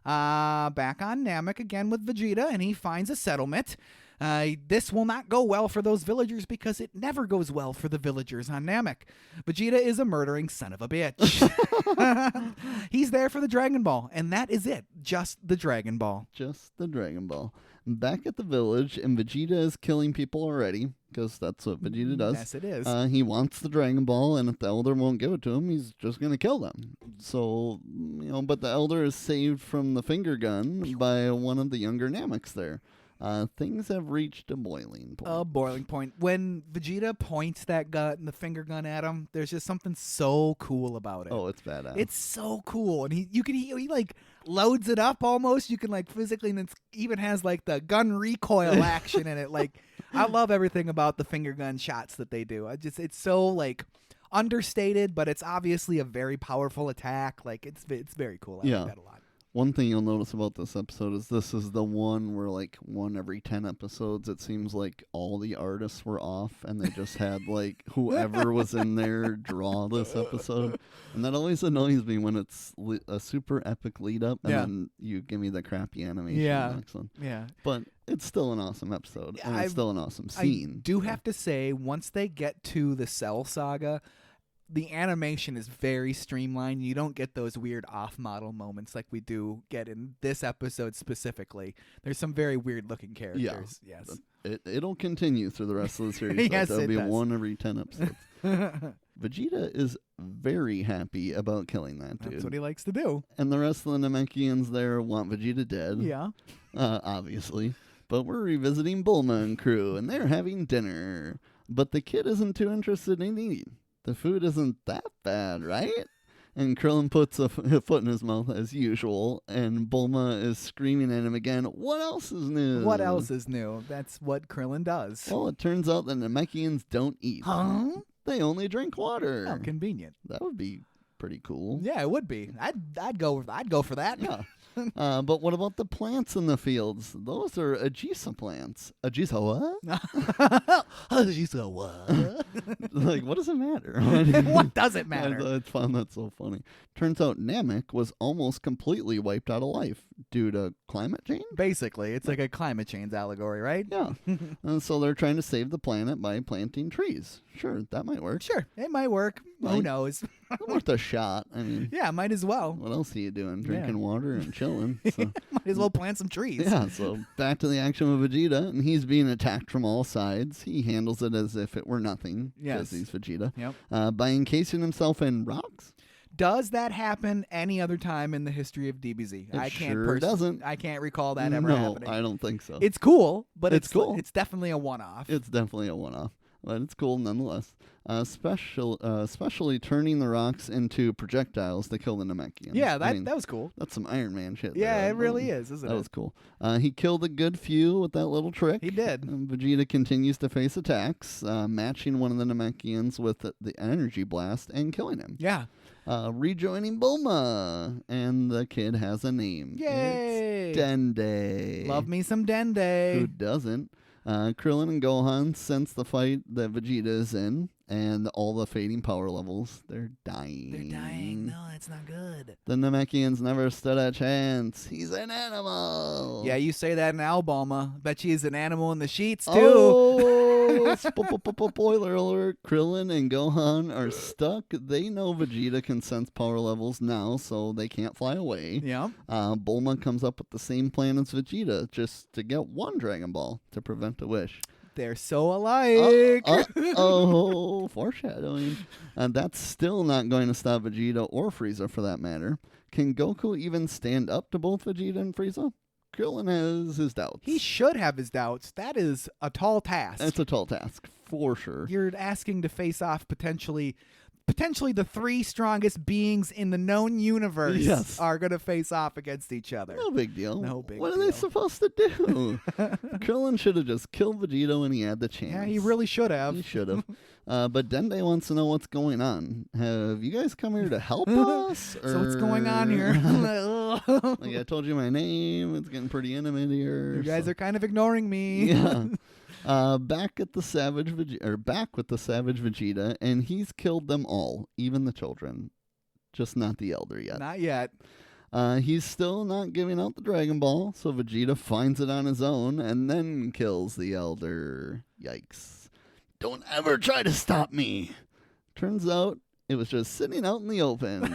Back on Namek again with Vegeta, and he finds a settlement. This will not go well for those villagers because it never goes well for the villagers on Namek. Vegeta is a murdering son of a bitch. He's there for the Dragon Ball, and that is it. Just the Dragon Ball. Just the Dragon Ball. Back at the village, and Vegeta is killing people already, because that's what Vegeta does. Yes, it is. He wants the Dragon Ball, and if the Elder won't give it to him, he's just going to kill them. So, but the Elder is saved from the finger gun by one of the younger Nameks there. things have reached a boiling point. A boiling point. When Vegeta points that gun, the finger gun at him, there's just something so cool about it. Oh, it's badass. It's so cool, and he like loads it up almost. You can like physically, and it even has like the gun recoil action in it. Like, I love everything about the finger gun shots that they do. It's so like understated, but it's obviously a very powerful attack. Like, it's very cool. I like that a lot. One thing you'll notice about this episode is this is the one where, like, one every 10 episodes, it seems like all the artists were off and they just had, like, whoever was in there draw this episode. And that always annoys me when it's a super epic lead up and then you give me the crappy animation in the next one. Yeah. But it's still an awesome episode and it's still an awesome scene. I do have to say, once they get to the Cell Saga, the animation is very streamlined. You don't get those weird off-model moments like we do get in this episode specifically. There's some very weird-looking characters. Yeah. Yes. It'll continue through the rest of the series. Yes, There'll be does. one every 10 episodes. Vegeta is very happy about killing that dude. That's what he likes to do. And the rest of the Namekians there want Vegeta dead. Yeah. Obviously. But we're revisiting Bulma and crew, and they're having dinner. But the kid isn't too interested in eating. The food isn't that bad, right? And Krillin puts a foot in his mouth as usual, and Bulma is screaming at him again, what else is new? What else is new? That's what Krillin does. Well, it turns out that Namekians don't eat. Huh? They only drink water. How convenient. That would be pretty cool. Yeah, it would be. I'd go for that. Yeah. But what about the plants in the fields? Those are Ajisa plants. Ajisa what? Ajisa what? Like, what does it matter? What does it matter? I found that so funny. Turns out Namek was almost completely wiped out of life due to climate change. Basically, it's like a climate change allegory, right? Yeah. And so they're trying to save the planet by planting trees. Sure, that might work. Sure, it might work. Who knows? Worth a shot. I mean, yeah, might as well. what else are you doing? Drinking water and chilling. So. Might as well plant some trees. Yeah, so back to the action with Vegeta, and he's being attacked from all sides. He handles it as if it were nothing, because he's Vegeta, by encasing himself in rocks. Does that happen any other time in the history of DBZ? It sure doesn't. I can't recall that ever happening. No, I don't think so. It's cool, but it's cool. It's definitely a one-off. It's definitely a one-off, but it's cool nonetheless. Especially turning the rocks into projectiles to kill the Namekians. Yeah, that was cool. That's some Iron Man shit. Yeah, there. it really is, isn't it? That was cool. He killed a good few with that little trick. He did. Vegeta continues to face attacks, matching one of the Namekians with the energy blast and killing him. Yeah. Rejoining Bulma, and the kid has a name. Yay! It's Dende. Love me some Dende. Who doesn't? Krillin and Gohan sense the fight that Vegeta is in, and all the fading power levels, they're dying. They're dying. No, that's not good. The Namekians never stood a chance. He's an animal. Yeah, you say that now, Bulma. Bet she's an animal in the sheets, too. Oh, spoiler alert. Krillin and Gohan are stuck. They know Vegeta can sense power levels now, so they can't fly away. Yeah. Bulma comes up with the same plan as Vegeta, just to get one Dragon Ball to prevent a wish. They're so alike. Oh, foreshadowing. And that's still not going to stop Vegeta or Frieza for that matter. Can Goku even stand up to both Vegeta and Frieza? Krillin has his doubts. He should have his doubts. That is a tall task. It's a tall task, for sure. You're asking to face off potentially the three strongest beings in the known universe are going to face off against each other. No big deal. What are deal. they supposed to do? Krillin should have just killed Vegeta when he had the chance. Yeah, he really should have. He should have. But Dende wants to know what's going on. Have you guys come here to help us? So what's going on here? Like I told you my name. It's getting pretty intimate here. You guys are kind of ignoring me. Yeah. Back with the savage Vegeta, and he's killed them all, even the children, just not the elder yet. Not yet. He's still not giving out the Dragon Ball, so Vegeta finds it on his own and then kills the elder. Yikes! Don't ever try to stop me. Turns out it was just sitting out in the open.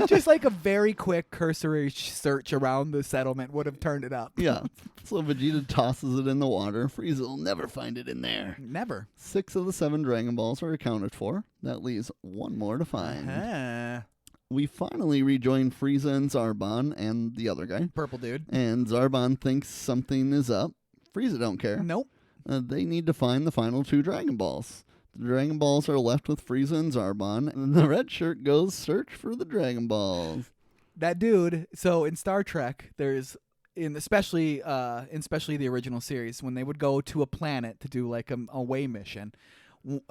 Just like a very quick cursory search around the settlement would have turned it up. Yeah. So Vegeta tosses it in the water. Frieza will never find it in there. Never. 6 of the 7 Dragon Balls are accounted for. That leaves one more to find. we finally rejoin Frieza and Zarbon and the other guy. Purple dude. And Zarbon thinks something is up. Frieza don't care. Nope. They need to find the final 2 Dragon Balls. The Dragon Balls are left with Frieza and Zarbon, and the red shirt goes search for the Dragon Balls. That dude. So in Star Trek, there's especially the original series, when they would go to a planet to do like a away mission,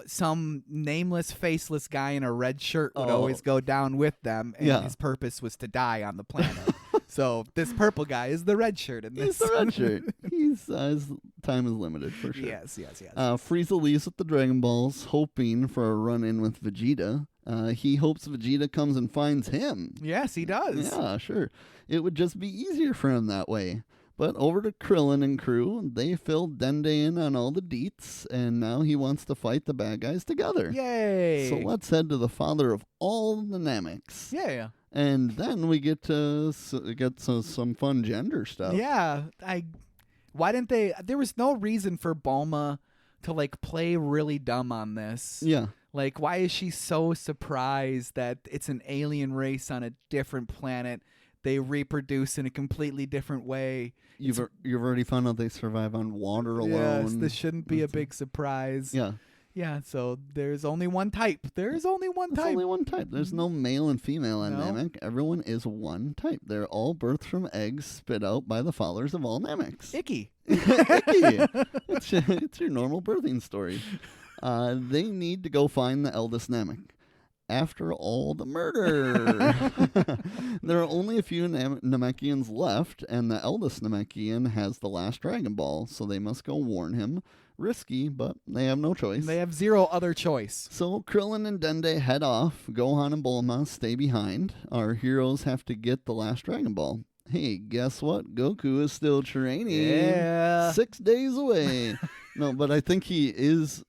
some nameless, faceless guy in a red shirt would always go down with them, and his purpose was to die on the planet. So this purple guy is the red shirt in this. He's the red shirt. His time is limited for sure. Yes. Frieza leaves with the Dragon Balls, hoping for a run-in with Vegeta. He hopes Vegeta comes and finds him. Yes, he does. Yeah, sure. It would just be easier for him that way. But over to Krillin and crew, they filled Dende in on all the deets, and now he wants to fight the bad guys together. Yay! So let's head to the father of all the Namecs. Yeah. And then we get to get some fun gender stuff. Yeah. Why didn't they? There was no reason for Bulma to like play really dumb on this. Yeah. Like, why is she so surprised that it's an alien race on a different planet? They reproduce in a completely different way. You've already found out they survive on water alone. Yes, this shouldn't be a big surprise. Yeah. Yeah, so there's only one type. There's only one type. Only one type. There's no male and female on No. Namek. Everyone is one type. They're all birthed from eggs spit out by the fathers of all Nameks. Icky. Icky. It's your normal birthing story. They need to go find the eldest Namek. After all the murder. There are only a few Namekians left, and the eldest Namekian has the last Dragon Ball, so they must go warn him. Risky, but they have no choice. They have zero other choice. So Krillin and Dende head off. Gohan and Bulma stay behind. Our heroes have to get the last Dragon Ball. Hey, guess what? Goku is still training. Yeah. 6 days away. No, but I think it is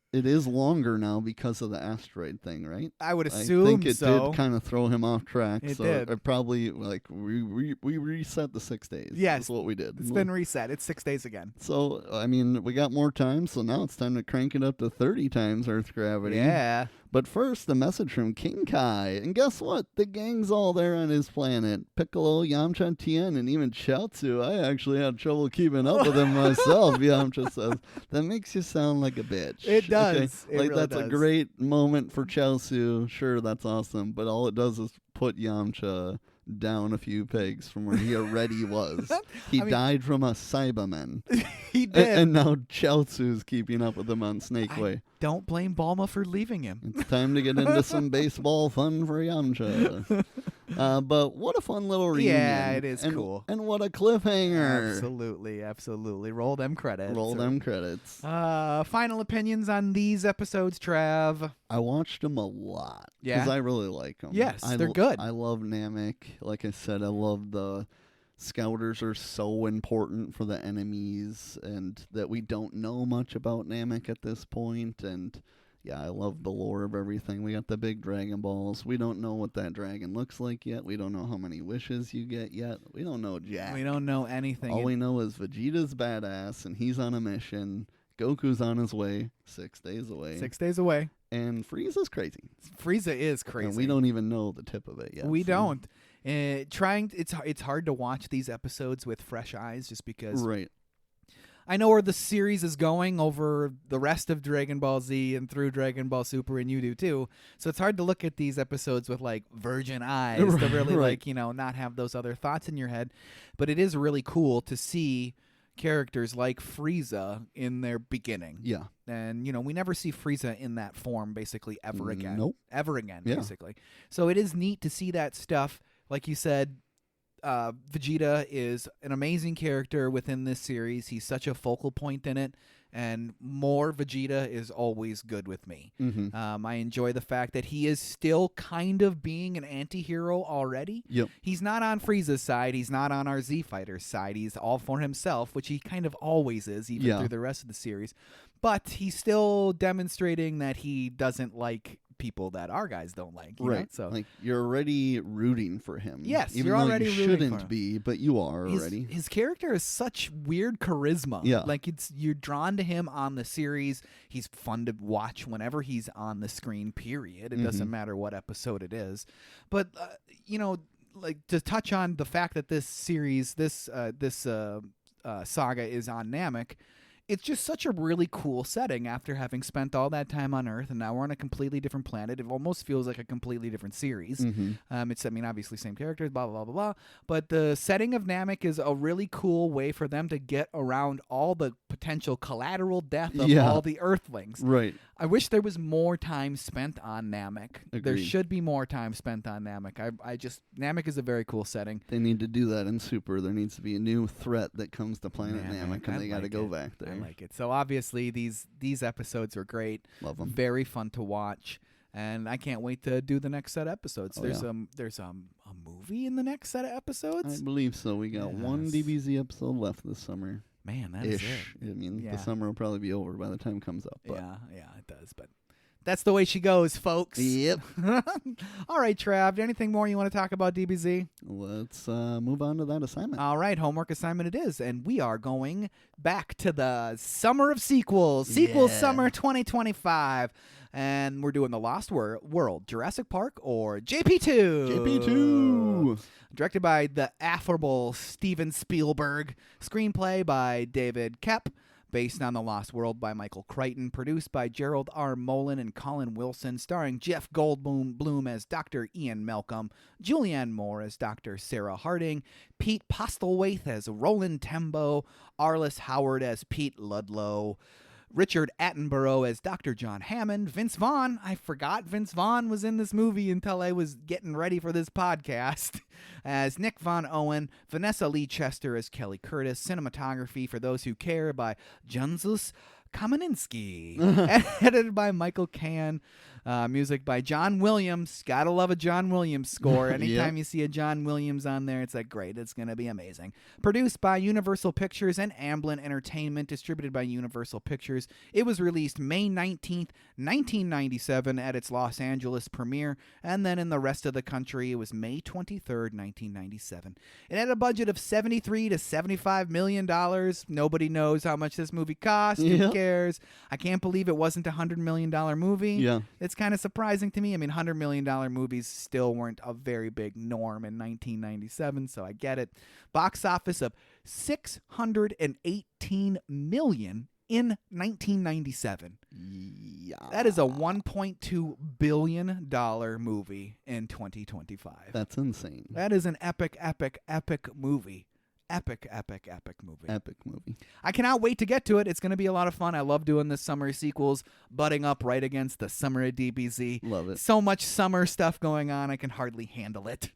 longer now because of the asteroid thing, right? I would assume so. I think it did kind of throw him off track. It so did. It probably, like, we reset the 6 days. Yes. That's what we did. It's been reset. It's 6 days again. So, I mean, we got more time, so now it's time to crank it up to 30 times Earth gravity. Yeah. But first, a message from King Kai. And guess what? The gang's all there on his planet. Piccolo, Yamcha, Tien, and even Chaozu. I actually had trouble keeping up with him myself, Yamcha says. That makes you sound like a bitch. It does. Okay? It like, really that's does. a great moment for Chaozu. Sure, that's awesome. But all it does is put Yamcha down a few pegs from where he already was. He died from a Cyberman. He did. And now Chaozu's keeping up with him on Snake Way. Don't blame Bulma for leaving him. It's time to get into some baseball fun for Yamcha. But what a fun little reunion. Yeah, it is cool. And what a cliffhanger. Absolutely. Roll them credits. Final opinions on these episodes, Trav? I watched them a lot. Yeah? Because I really like them. Yes, they're good. I love Namek. Like I said, I love the Scouters are so important for the enemies, and that we don't know much about Namek at this point. And yeah, I love the lore of everything. We got the big Dragon Balls. We don't know what that dragon looks like yet. We don't know how many wishes you get yet. We don't know jack. We don't know anything. All we know is Vegeta's badass, and he's on a mission. Goku's on his way, 6 days away. 6 days away. And Frieza's crazy. Frieza is crazy. And we don't even know the tip of it yet. We don't. It's hard to watch these episodes with fresh eyes, just because right. I know where the series is going over the rest of Dragon Ball Z and through Dragon Ball Super, and you do too. So it's hard to look at these episodes with like virgin eyes to really like, not have those other thoughts in your head. But it is really cool to see characters like Frieza in their beginning. Yeah. And, we never see Frieza in that form basically ever again. Nope. Ever again, Yeah. basically. So it is neat to see that stuff. Like you said, Vegeta is an amazing character within this series. He's such a focal point in it, and more Vegeta is always good with me. Mm-hmm. I enjoy the fact that he is still kind of being an anti-hero already. Yep. He's not on Frieza's side. He's not on our Z Fighters side. He's all for himself, which he kind of always is, even through the rest of the series. But he's still demonstrating that he doesn't like people that our guys don't like. You Right. know? So Like, you're already rooting for him. Yes, even you're though already you rooting for shouldn't him. be, but you are already. his character has such weird charisma. Yeah. Like you're drawn to him on the series. He's fun to watch whenever he's on the screen, period. It doesn't matter what episode it is. But, like to touch on the fact that this series, this saga is on Namek, it's just such a really cool setting after having spent all that time on Earth, and now we're on a completely different planet. It almost feels like a completely different series. It's, obviously same characters, blah, blah, blah, blah, blah. But the setting of Namek is a really cool way for them to get around all the potential collateral death of all the Earthlings. Right. I wish there was more time spent on Namek. There Agreed. should be more time spent on Namek. Namek is a very cool setting. They need to do that in Super. There needs to be a new threat that comes to planet Namek, Namek, and they got to go back there. I like it. So obviously these episodes are great. Love them. Very fun to watch, and I can't wait to do the next set of episodes. Oh, There's a movie in the next set of episodes. I believe so. We got one Yes. DBZ episode left this summer. Man, that is Ish. it. I mean, Yeah. the summer will probably be over by the time it comes up. But. Yeah, it does. But that's the way she goes, folks. Yep. All right, Trav. Anything more you want to talk about DBZ? Let's move on to that assignment. All right, homework assignment it is, and we are going back to the summer of sequels, Sequels Yeah. Summer 2025, and we're doing The Lost World, Jurassic Park, or JP2. JP2. Directed by the affable Steven Spielberg, screenplay by David Koepp, based on The Lost World by Michael Crichton, produced by Gerald R. Mullen and Colin Wilson, starring Jeff Goldblum as Dr. Ian Malcolm, Julianne Moore as Dr. Sarah Harding, Pete Postlethwaite as Roland Tembo, Arliss Howard as Pete Ludlow, Richard Attenborough as Dr. John Hammond, Vince Vaughn. I forgot Vince Vaughn was in this movie until I was getting ready for this podcast. As Nick Von Owen, Vanessa Lee Chester as Kelly Curtis, cinematography for those who care by Janzus Kameninski, edited by Michael Kahn, music by John Williams. Gotta love a John Williams score. Anytime you see a John Williams on there, it's like, great, it's gonna be amazing. Produced by Universal Pictures and Amblin Entertainment, distributed by Universal Pictures. It was released May 19th, 1997 at its Los Angeles premiere, and then in the rest of the country it was May 23rd, 1997. It had a budget of $73 to $75 million. Nobody knows how much this movie cost. Who cares? I can't believe it wasn't a $100 million movie. Yeah. It's kind of surprising to me. I mean, $100 million movies still weren't a very big norm in 1997, so I get it. Box office of $618 million in 1997. Yeah. That is a $1.2 billion movie in 2025. That's insane. That is an epic movie. Epic movie. Epic movie. I cannot wait to get to it. It's going to be a lot of fun. I love doing the summer sequels, butting up right against the Summer of DBZ. Love it. So much summer stuff going on, I can hardly handle it.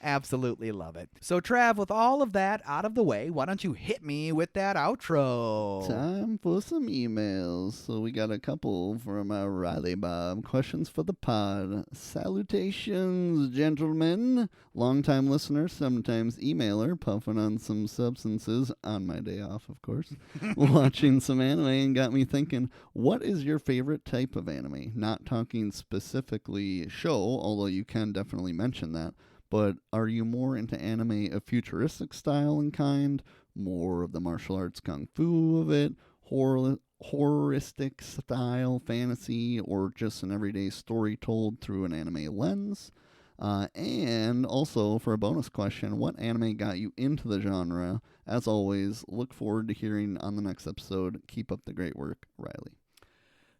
Absolutely love it. So, Trav, with all of that out of the way, why don't you hit me with that outro? Time for some emails. So we got a couple from Riley Bob. Questions for the pod. Salutations, gentlemen. Long-time listener, sometimes emailer, puffing on some substances on my day off, of course. Watching some anime and got me thinking, what is your favorite type of anime? Not talking specifically show, although you can definitely mention that. But are you more into anime of futuristic style and kind? More of the martial arts kung fu of it? Horroristic style fantasy? Or just an everyday story told through an anime lens? And also, for a bonus question, what anime got you into the genre? As always, look forward to hearing on the next episode. Keep up the great work, Riley.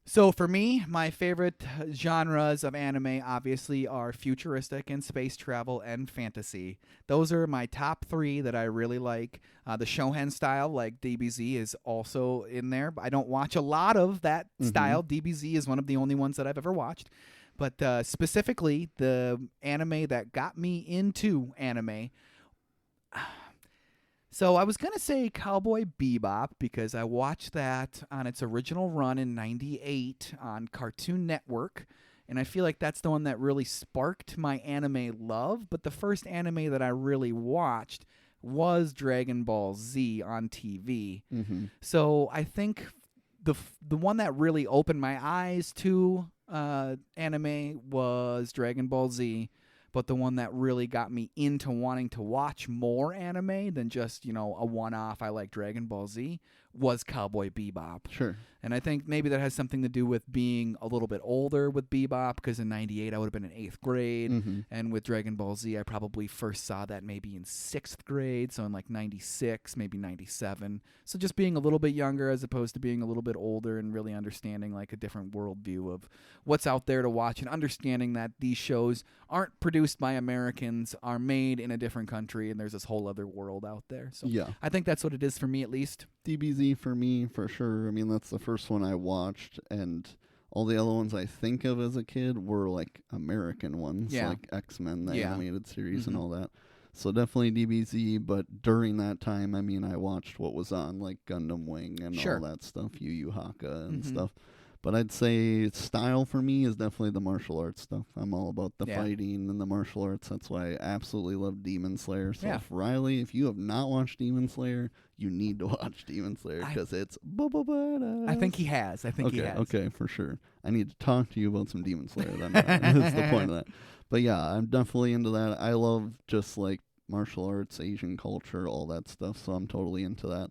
So for me, my favorite genres of anime obviously are futuristic and space travel and fantasy. Those are my top three that I really like. The shonen style, like DBZ, is also in there. I don't watch a lot of that style. DBZ is one of the only ones that I've ever watched. But specifically, the anime that got me into anime. So I was going to say Cowboy Bebop because I watched that on its original run in 98 on Cartoon Network. And I feel like that's the one that really sparked my anime love. But the first anime that I really watched was Dragon Ball Z on TV. So I think the one that really opened my eyes to anime was Dragon Ball Z, but the one that really got me into wanting to watch more anime than just, a one-off I like Dragon Ball Z was Cowboy Bebop. Sure. And I think maybe that has something to do with being a little bit older with Bebop, because in 98 I would have been in 8th grade. Mm-hmm. And with Dragon Ball Z, I probably first saw that maybe in 6th grade, so in like 96, maybe 97. So just being a little bit younger as opposed to being a little bit older and really understanding like a different worldview of what's out there to watch, and understanding that these shows aren't produced by Americans, are made in a different country, and there's this whole other world out there. So Yeah. I think that's what it is for me, at least. DBZ for me, for sure. I mean, that's the first one I watched, and all the other ones I think of as a kid were like American ones, like X-Men, the animated series, and all that. So definitely DBZ, but during that time, I mean, I watched what was on, like Gundam Wing and all that stuff, Yu Yu Haka and stuff. But I'd say style for me is definitely the martial arts stuff. I'm all about the fighting and the martial arts. That's why I absolutely love Demon Slayer. So if you have not watched Demon Slayer, you need to watch Demon Slayer, because it's badass. I think he has. He has. Okay, for sure. I need to talk to you about some Demon Slayer then. That's the point of that. But yeah, I'm definitely into that. I love just like martial arts, Asian culture, all that stuff. So I'm totally into that.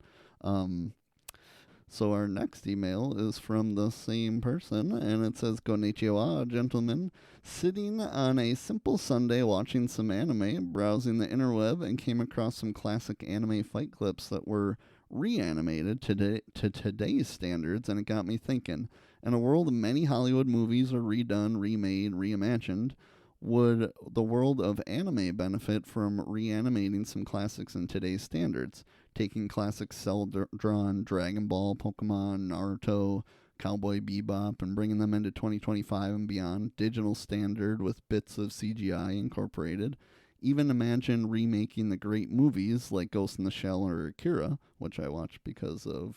So our next email is from the same person, and it says, "Konnichiwa, gentlemen. Sitting on a simple Sunday watching some anime, browsing the interweb, and came across some classic anime fight clips that were reanimated to today's standards, and it got me thinking. In a world of many Hollywood movies are redone, remade, reimagined, would the world of anime benefit from reanimating some classics in today's standards? Taking classic cel-drawn Dragon Ball, Pokemon, Naruto, Cowboy Bebop, and bringing them into 2025 and beyond, digital standard with bits of CGI incorporated. Even imagine remaking the great movies like Ghost in the Shell or Akira, which I watched because of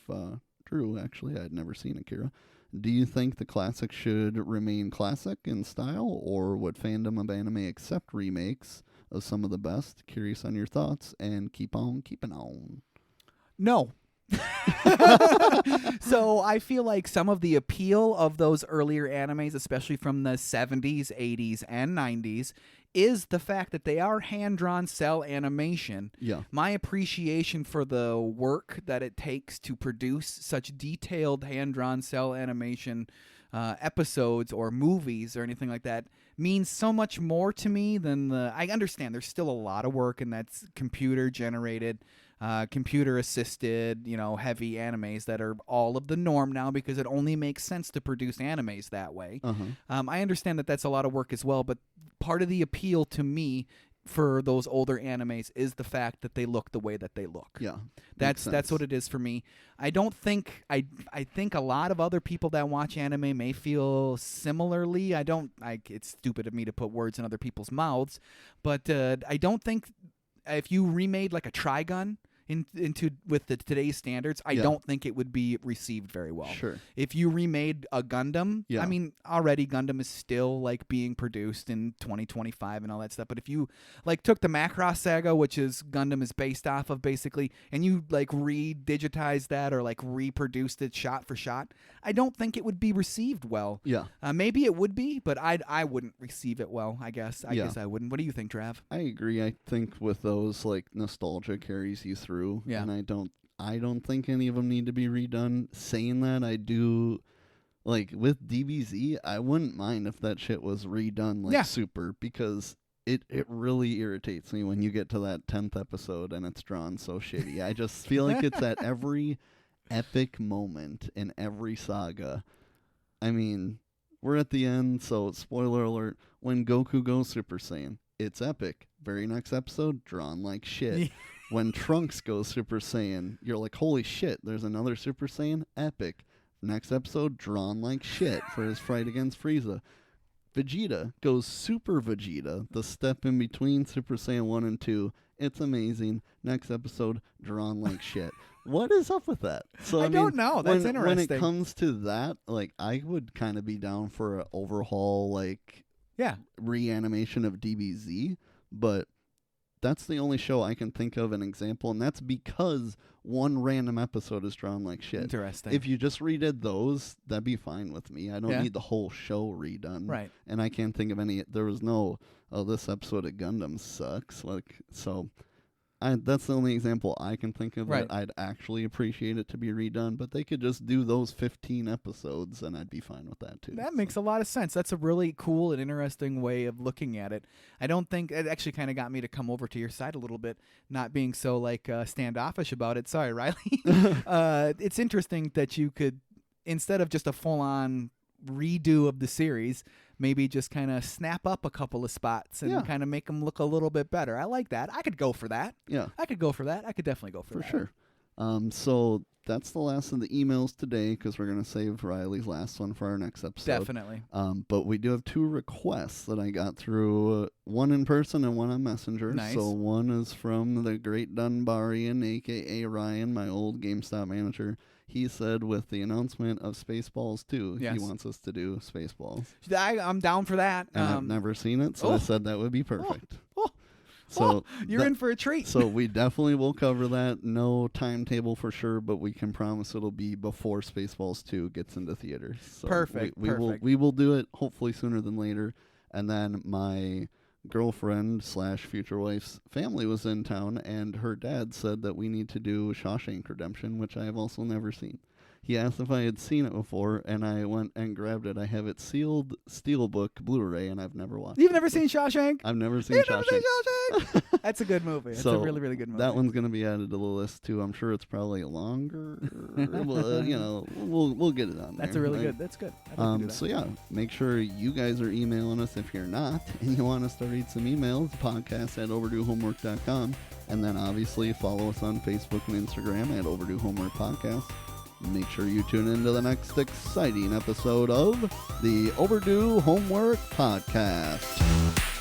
Drew, actually. I had never seen Akira. Do you think the classic should remain classic in style, or would fandom of anime accept remakes of some of the best? Curious on your thoughts, and keep on keeping on." No. So I feel like some of the appeal of those earlier animes, especially from the 70s, 80s, and 90s, is the fact that they are hand-drawn cell animation. Yeah. My appreciation for the work that it takes to produce such detailed hand-drawn cell animation episodes or movies or anything like that means so much more to me than I understand there's still a lot of work, and that's computer-generated, computer-assisted, heavy animes that are all of the norm now, because it only makes sense to produce animes that way. I understand that that's a lot of work as well, but part of the appeal to me for those older animes is the fact that they look the way that they look. Yeah. That's what it is for me. I don't think I think a lot of other people that watch anime may feel similarly. It's stupid of me to put words in other people's mouths, but I don't think if you remade like a Trigun into with today's standards, I don't think it would be received very well. Sure. If you remade a Gundam, I mean, already Gundam is still like being produced in 2025 and all that stuff. But if you like took the Macross saga, which is Gundam is based off of basically, and you like re-digitized that or like reproduced it shot for shot, I don't think it would be received well. Yeah. Maybe it would be, but I wouldn't receive it well. I guess I wouldn't. What do you think, Trav? I agree. I think with those, like, nostalgia carries you through. Yeah. And I don't think any of them need to be redone. Saying that, I do, like, with DBZ, I wouldn't mind if that shit was redone, like, super, because it really irritates me when you get to that 10th episode and it's drawn so shitty. I just feel like it's at every epic moment in every saga. I mean, we're at the end, so spoiler alert, when Goku goes Super Saiyan, it's epic. Very next episode, drawn like shit. When Trunks goes Super Saiyan, you're like, holy shit, there's another Super Saiyan? Epic. Next episode, drawn like shit for his fight against Frieza. Vegeta goes Super Vegeta, the step in between Super Saiyan 1 and 2. It's amazing. Next episode, drawn like shit. What is up with that? So I don't know. That's interesting. When it comes to that, like, I would kind of be down for an overhaul, like, reanimation of DBZ, but that's the only show I can think of an example, and that's because one random episode is drawn like shit. Interesting. If you just redid those, that'd be fine with me. I don't need the whole show redone. Right. And I can't think of any. There was no, oh, this episode of Gundam sucks. Like, so that's the only example I can think of that I'd actually appreciate it to be redone. But they could just do those 15 episodes, and I'd be fine with that, too. That makes a lot of sense. That's a really cool and interesting way of looking at it. I don't think it actually kind of got me to come over to your side a little bit, not being so like standoffish about it. Sorry, Riley. It's interesting that you could, instead of just a full-on redo of the series, maybe just kind of snap up a couple of spots and kind of make them look a little bit better. I like that. I could go for that. Yeah. I could go for that. I could definitely go for that. For sure. So that's the last of the emails today because we're going to save Riley's last one for our next episode. Definitely. But we do have 2 requests that I got through, one in person and one on Messenger. Nice. So one is from the great Dunbarian, a.k.a. Ryan, my old GameStop manager. He said with the announcement of Spaceballs 2, he wants us to do Spaceballs. I'm down for that. And I've never seen it, so I said that would be perfect. So you're in for a treat. So we definitely will cover that. No timetable for sure, but we can promise it'll be before Spaceballs 2 gets into theaters. So perfect. We will do it hopefully sooner than later. And then my girlfriend / future wife's family was in town, and her dad said that we need to do Shawshank Redemption, which I have also never seen. He asked if I had seen it before, and I went and grabbed it. I have it sealed Steelbook Blu-ray, and I've never watched it. You've never seen Shawshank? I've never seen Shawshank. That's a good movie. It's a really, really good movie. That one's going to be added to the list, too. I'm sure it's probably longer. But, we'll get it on there. That's a really good. That's good. So, yeah, make sure you guys are emailing us if you're not, and you want us to read some emails, podcast@overduehomework.com. And then, obviously, follow us on Facebook and Instagram at Overdue Homework Podcast. Make sure you tune into the next exciting episode of the Overdue Homework Podcast.